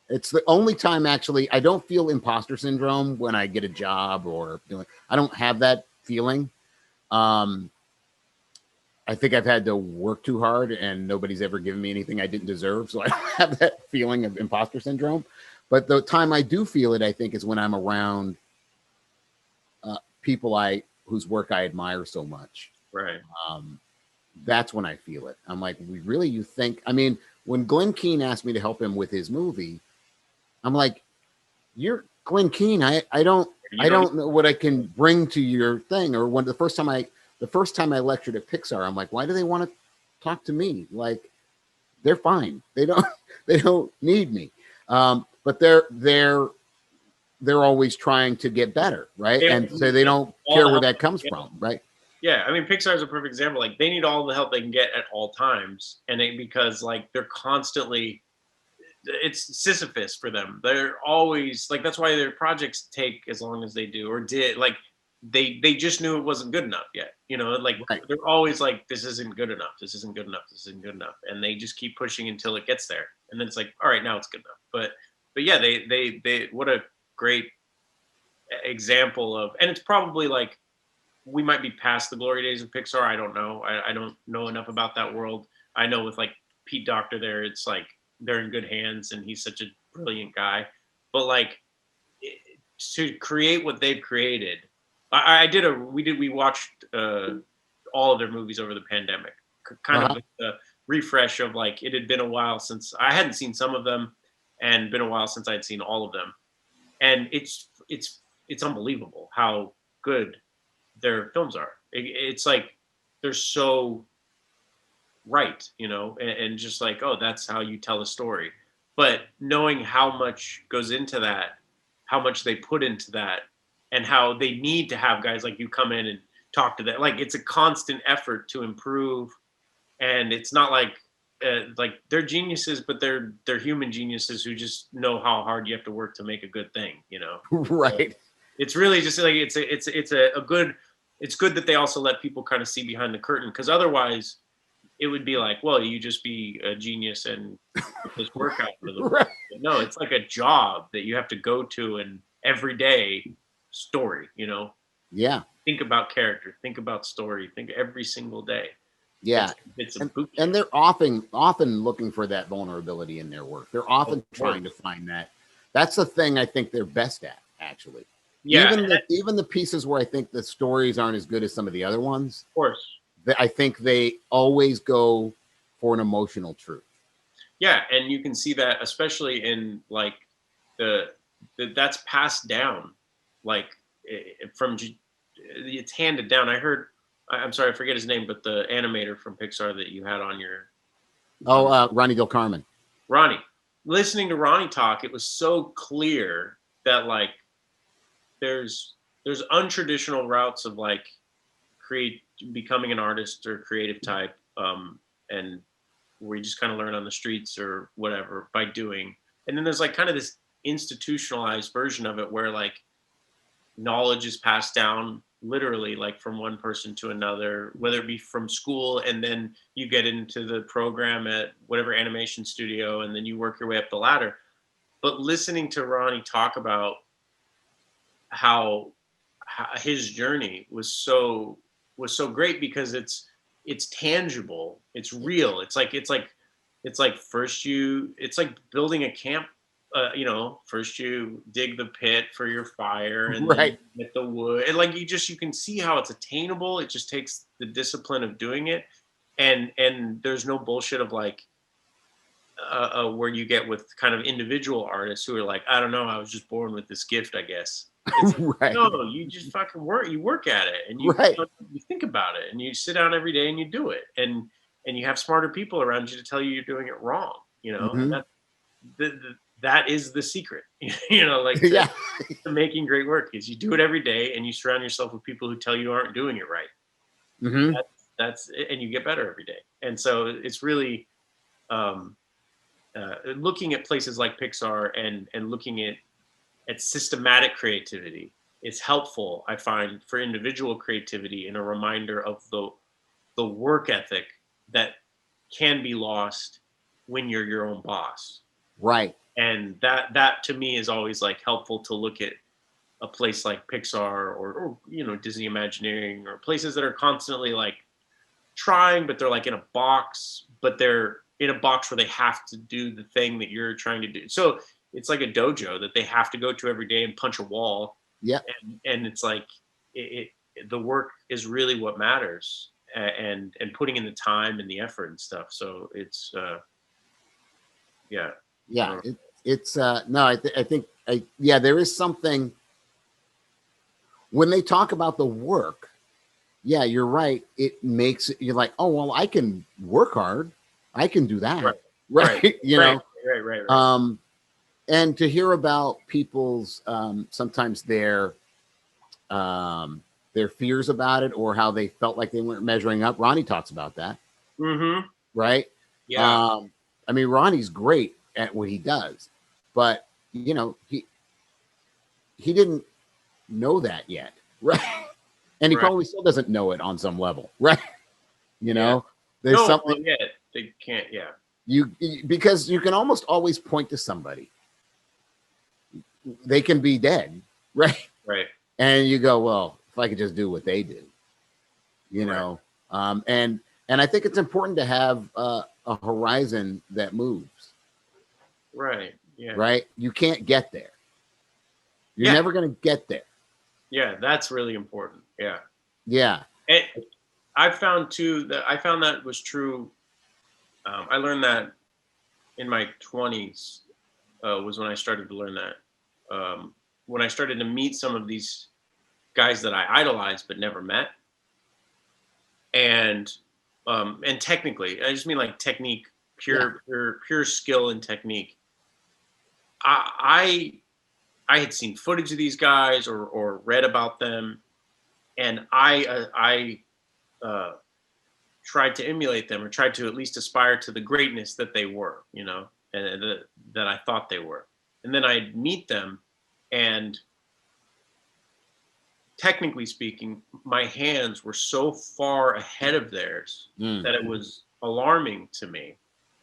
S2: it's the only time actually I don't feel imposter syndrome when I get a job or I don't have that feeling. I think I've had to work too hard and nobody's ever given me anything I didn't deserve. So I don't have that feeling of imposter syndrome. But the time I do feel it, I think, is when I'm around people whose work I admire so much.
S4: Right.
S2: That's when I feel it. I'm like, you think, when Glenn Keane asked me to help him with his movie, I'm like, you're Glenn Keane. I don't know what I can bring to your thing. Or when the first time I lectured at Pixar, I'm like, why do they want to talk to me? Like, they're fine. They don't need me. But they're always trying to get better, right?
S4: Yeah.
S2: And so they don't care where that comes from, right?
S4: Yeah, Pixar is a perfect example. Like they need all the help they can get at all times, and because like they're constantly, it's Sisyphus for them. They're always like, that's why their projects take as long as they do or did. Like they just knew it wasn't good enough yet. Like
S2: Right.
S4: They're always like, this isn't good enough. This isn't good enough. This isn't good enough, and they just keep pushing until it gets there, and then it's like, all right, now it's good enough. But yeah, they what a great example of, and it's probably like, we might be past the glory days of Pixar. I don't know. I don't know enough about that world. I know with like Pete Docter there, it's like they're in good hands and he's such a brilliant guy. But like to create what they've created, we watched all of their movies over the pandemic, kind of with the refresh of like, it had been a while since I hadn't seen some of them and been a while since I'd seen all of them. And it's unbelievable how good their films are. It's like they're so right, and just like, oh, that's how you tell a story. But knowing how much goes into that, how much they put into that, and how they need to have guys like you come in and talk to them. Like it's a constant effort to improve, and it's not like they're geniuses, but they're human geniuses who just know how hard you have to work to make a good thing.
S2: Right.
S4: So it's really just like it's a good it's good that they also let people kind of see behind the curtain, because otherwise it would be like, well, you just be a genius and just work out for the
S2: Right.
S4: No, it's like a job that you have to go to, and every day story,
S2: Yeah.
S4: think about character, think about story, think every single day.
S2: Yeah.
S4: It's a
S2: And,
S4: boot
S2: and
S4: camp.
S2: they're often looking for that vulnerability in their work. They're often trying to find that. That's the thing I think they're best at, actually.
S4: Yeah,
S2: Even the pieces where I think the stories aren't as good as some of the other ones,
S4: of course.
S2: I think they always go for an emotional truth.
S4: Yeah, and you can see that especially in like that's passed down, like it's handed down. I'm sorry, I forget his name, but the animator from Pixar that you had on your
S2: Ronnie Del Carmen.
S4: Ronnie. Listening to Ronnie talk, it was so clear that like there's untraditional routes of like becoming an artist or creative type, and where you just kind of learn on the streets or whatever by doing. And then there's like kind of this institutionalized version of it where like knowledge is passed down literally like from one person to another, whether it be from school and then you get into the program at whatever animation studio and then you work your way up the ladder. But listening to Ronnie talk about how his journey was so great because it's tangible, it's real, it's like it's like building a camp. First you dig the pit for your fire and then
S2: Right.
S4: you get the wood, and like you can see how it's attainable. It just takes the discipline of doing it, and there's no bullshit of like where you get with kind of individual artists who are like, I don't know, I was just born with this gift, I guess. It's like,
S2: Right.
S4: no, you just fucking work. You work at it, and you
S2: Right.
S4: you think about it, and you sit down every day and you do it, and you have smarter people around you to tell you you're doing it wrong.
S2: Mhm.
S4: And that is the secret. Like
S2: Yeah.
S4: to making great work is you do it every day, and you surround yourself with people who tell you aren't doing it right.
S2: Mhm.
S4: That's and you get better every day. And so it's really looking at places like Pixar and looking at systematic creativity is helpful, I find, for individual creativity and a reminder of the work ethic that can be lost when you're your own boss.
S2: Right.
S4: And that to me is always like helpful to look at a place like Pixar or Disney Imagineering, or places that are constantly like trying, but they're like in a box, but they're in a box where they have to do the thing that you're trying to do. So it's like a dojo that they have to go to every day and punch a wall.
S2: Yeah.
S4: And it's like the work is really what matters, and putting in the time and the effort and stuff. So it's yeah.
S2: Yeah. It's no, I think there is something when they talk about the work. Yeah, you're right. It makes it, you're like, oh, well, I can work hard. I can do that. Right.
S4: Right.
S2: Right. And to hear about people's sometimes their fears about it, or how they felt like they weren't measuring up. Ronnie talks about that.
S4: Mm-hmm.
S2: Right.
S4: Yeah.
S2: I mean, Ronnie's great at what he does, but he didn't know that yet. Right. And he probably still doesn't know it on some level, right? There's something.
S4: Yeah, they can't. Yeah,
S2: because you can almost always point to somebody. They can be dead, right?
S4: Right.
S2: And you go, well, if I could just do what they do, know. And I think it's important to have a horizon that moves.
S4: Right. Yeah.
S2: Right. You can't get there. You're never going to get there.
S4: Yeah, that's really important. Yeah.
S2: Yeah.
S4: And I found that was true. I learned that in my 20s was when I started to learn that. When I started to meet some of these guys that I idolized but never met, and technically, I just mean like technique, pure skill and technique. I had seen footage of these guys or read about them, and I tried to emulate them, or tried to at least aspire to the greatness that they were, and that I thought they were. And then I'd meet them, and technically speaking, my hands were so far ahead of theirs that it was alarming to me.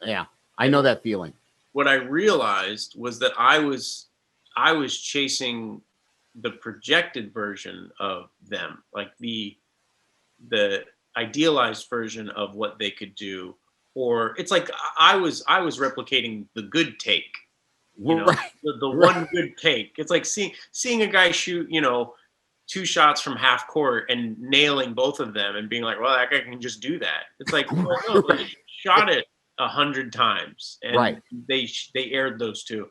S2: Yeah, I know that feeling.
S4: What I realized was that I was chasing the projected version of them, like the idealized version of what they could do, or it's like I was replicating the good take, you know,
S2: Right.
S4: the one good take. It's like seeing a guy shoot, you know, 2 shots from half court and nailing both of them and being like, well, that guy can just do that. It's like, well, no, they shot it 100 times and
S2: Right.
S4: they aired those 2.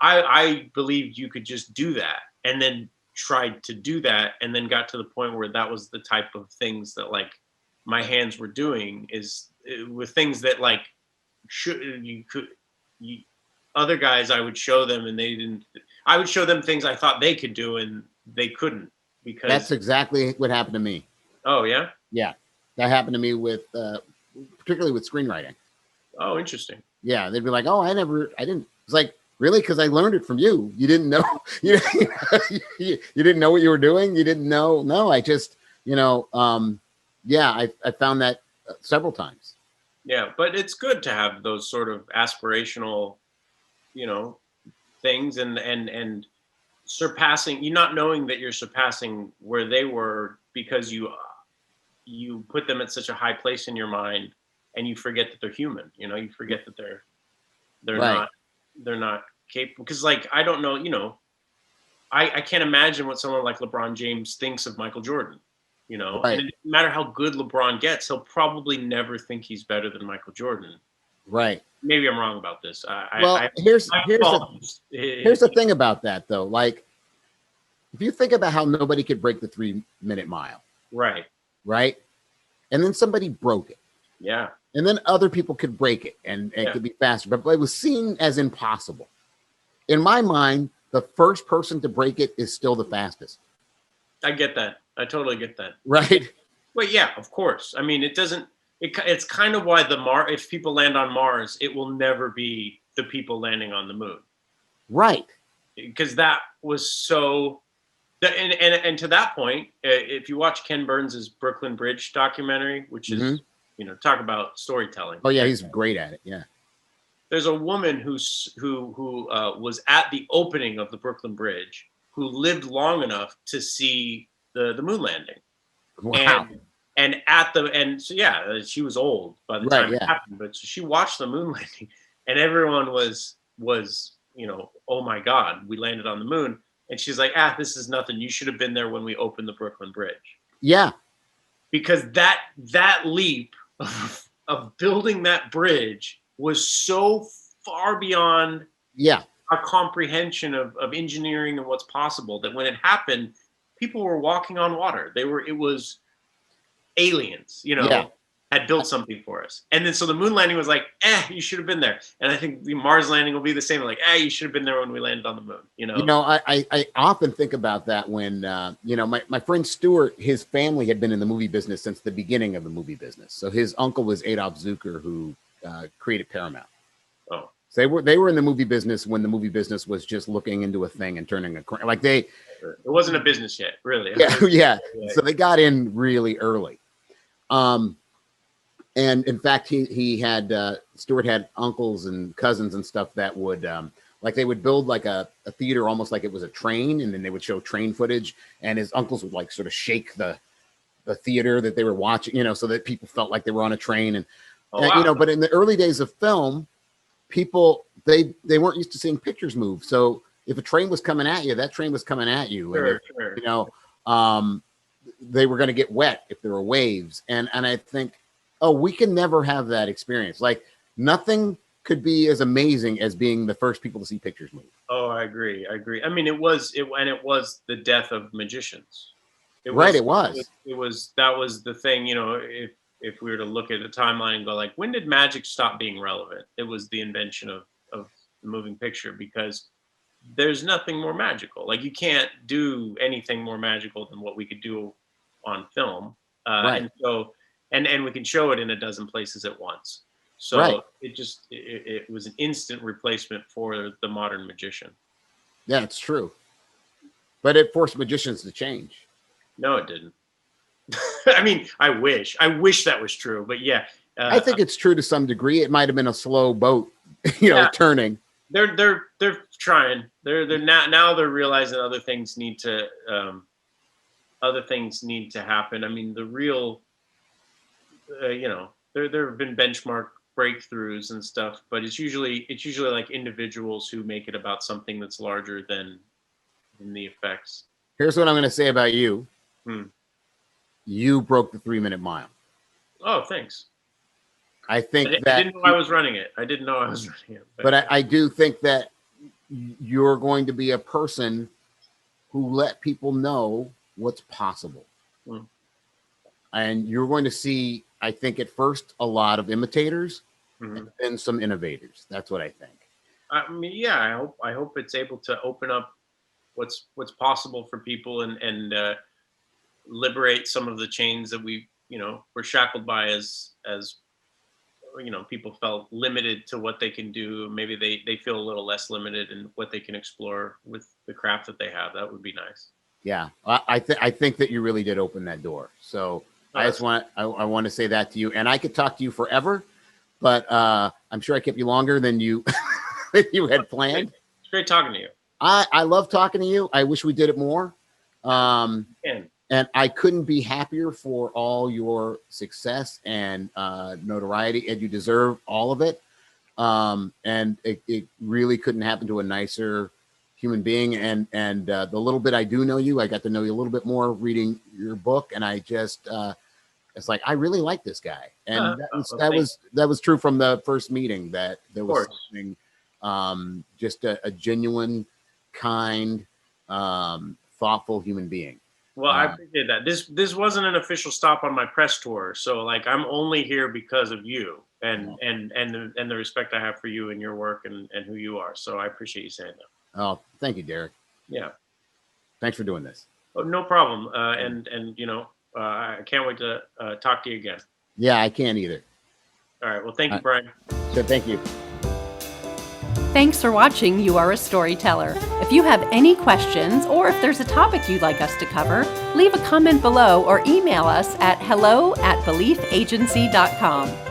S4: I believed you could just do that, and then tried to do that, and then got to the point where that was the type of things that like my hands were doing with things that like other guys I would show them and they didn't. I would show them things I thought they could do and they couldn't, because
S2: That's exactly what happened to me.
S4: Oh yeah?
S2: Yeah, that happened to me with particularly with screenwriting.
S4: Oh, interesting.
S2: Yeah, they'd be like, "Oh, I didn't." It's like, really? Because I learned it from you. You didn't know. you didn't know what you were doing. You didn't know. No, I just, yeah, I found that several times.
S4: Yeah, but it's good to have those sort of aspirational, you know, things and surpassing, you not knowing that you're surpassing where they were because you put them at such a high place in your mind, and you forget that they're human. You know, you forget that they're
S2: Right.
S4: not capable. Because like I don't know, you know, I can't imagine what someone like LeBron James thinks of Michael Jordan. You know,
S2: Right.
S4: and no matter how good LeBron gets, he'll probably never think he's better than Michael Jordan.
S2: Right.
S4: Maybe I'm wrong about this.
S2: Here's the thing about that though. Like, if you think about how nobody could break the 3-minute mile,
S4: right,
S2: and then somebody broke it,
S4: yeah,
S2: and then other people could break it, and it could be faster, but it was seen as impossible. In my mind, the first person to break it is still the fastest.
S4: I get that. I totally get that.
S2: Right.
S4: Well, yeah, of course. I mean, it's kind of why if people land on Mars, it will never be the people landing on the moon.
S2: Right.
S4: Because that was so, and to that point, if you watch Ken Burns's Brooklyn Bridge documentary, which is, you know, talk about storytelling.
S2: Oh yeah, he's great at it. Yeah.
S4: There's a woman who was at the opening of the Brooklyn Bridge who lived long enough to see the moon landing.
S2: Wow.
S4: And so yeah, she was old by the time it happened, but she watched the moon landing, and everyone was you know, oh my God, we landed on the moon. And she's like, this is nothing. You should have been there when we opened the Brooklyn Bridge.
S2: Yeah.
S4: Because that leap of building that bridge was so far beyond our comprehension of engineering and what's possible, that when it happened, people were walking on water. It was aliens, you know, had built something for us. And then so the moon landing was like, you should have been there. And I think the Mars landing will be the same. Like, you should have been there when we landed on the moon. You know,
S2: I often think about that when, my friend Stuart, his family had been in the movie business since the beginning of the movie business. So his uncle was Adolf Zucker, who created Paramount.
S4: Oh.
S2: So they were in the movie business when the movie business was just looking into a thing and turning it
S4: wasn't a business yet, really.
S2: Yeah. So they got in really early. And in fact, he had Stuart had uncles and cousins and stuff that would they would build like a theater almost like it was a train, and then they would show train footage, and his uncles would like sort of shake the theater that they were watching, you know, so that people felt like they were on a train. And you know, but in the early days of film, people they weren't used to seeing pictures move. So if a train was coming at you, that train was coming at you.
S4: Sure.
S2: You know, they were going to get wet if there were waves. And I think, we can never have that experience. Like, nothing could be as amazing as being the first people to see pictures move.
S4: Oh, I agree. I mean, it was the death of magicians.
S2: That was
S4: the thing, you know, if we were to look at a timeline and go like, when did magic stop being relevant? It was the invention of the moving picture, because there's nothing more magical. Like, you can't do anything more magical than what we could do on film. And so, and we can show it in a dozen places at once. So it was an instant replacement for the modern magician.
S2: Yeah, it's true. But it forced magicians to change.
S4: No, it didn't. I mean, I wish that was true, but yeah.
S2: I think it's true to some degree. It might have been a slow boat, you know, turning.
S4: They're trying. They're now they're realizing other things need to happen. I mean, the real, you know, there have been benchmark breakthroughs and stuff, but it's usually like individuals who make it about something that's larger than the effects.
S2: Here's what I'm going to say about you. You broke the 3-minute mile.
S4: Oh, thanks.
S2: I think
S4: I didn't know I was running it. I didn't know I was running it.
S2: But I do think that you're going to be a person who let people know what's possible. And you're going to see, I think at first, a lot of imitators and then some innovators. That's what I think.
S4: I mean, yeah, I hope it's able to open up what's possible for people and liberate some of the chains that we, you know, were shackled by as you know, people felt limited to what they can do. Maybe they feel a little less limited in what they can explore with the craft that they have. That would be nice.
S2: Yeah, I think that you really did open that door. So I want to say that to you, and I could talk to you forever, but I'm sure I kept you longer than you had planned.
S4: It's great talking to you.
S2: I love talking to you. I wish we did it more. And I couldn't be happier for all your success and notoriety, and you deserve all of it. And it really couldn't happen to a nicer human being. And the little bit I do know you, I got to know you a little bit more reading your book, and I just it's like I really like this guy, and that was true from the first meeting. That there was something, just a genuine, kind, thoughtful human being.
S4: Well, I appreciate that. This wasn't an official stop on my press tour, so like I'm only here because of you and the respect I have for you and your work and who you are. So I appreciate you saying that.
S2: Oh, thank you, Derek.
S4: Yeah.
S2: Thanks for doing this.
S4: Oh, no problem. And you know, I can't wait to talk to you again.
S2: Yeah, I can't either.
S4: All right. Well, thank you, Brian.
S2: So thank you.
S3: Thanks for watching You Are a Storyteller. If you have any questions or if there's a topic you'd like us to cover, leave a comment below or email us at hello@beliefagency.com.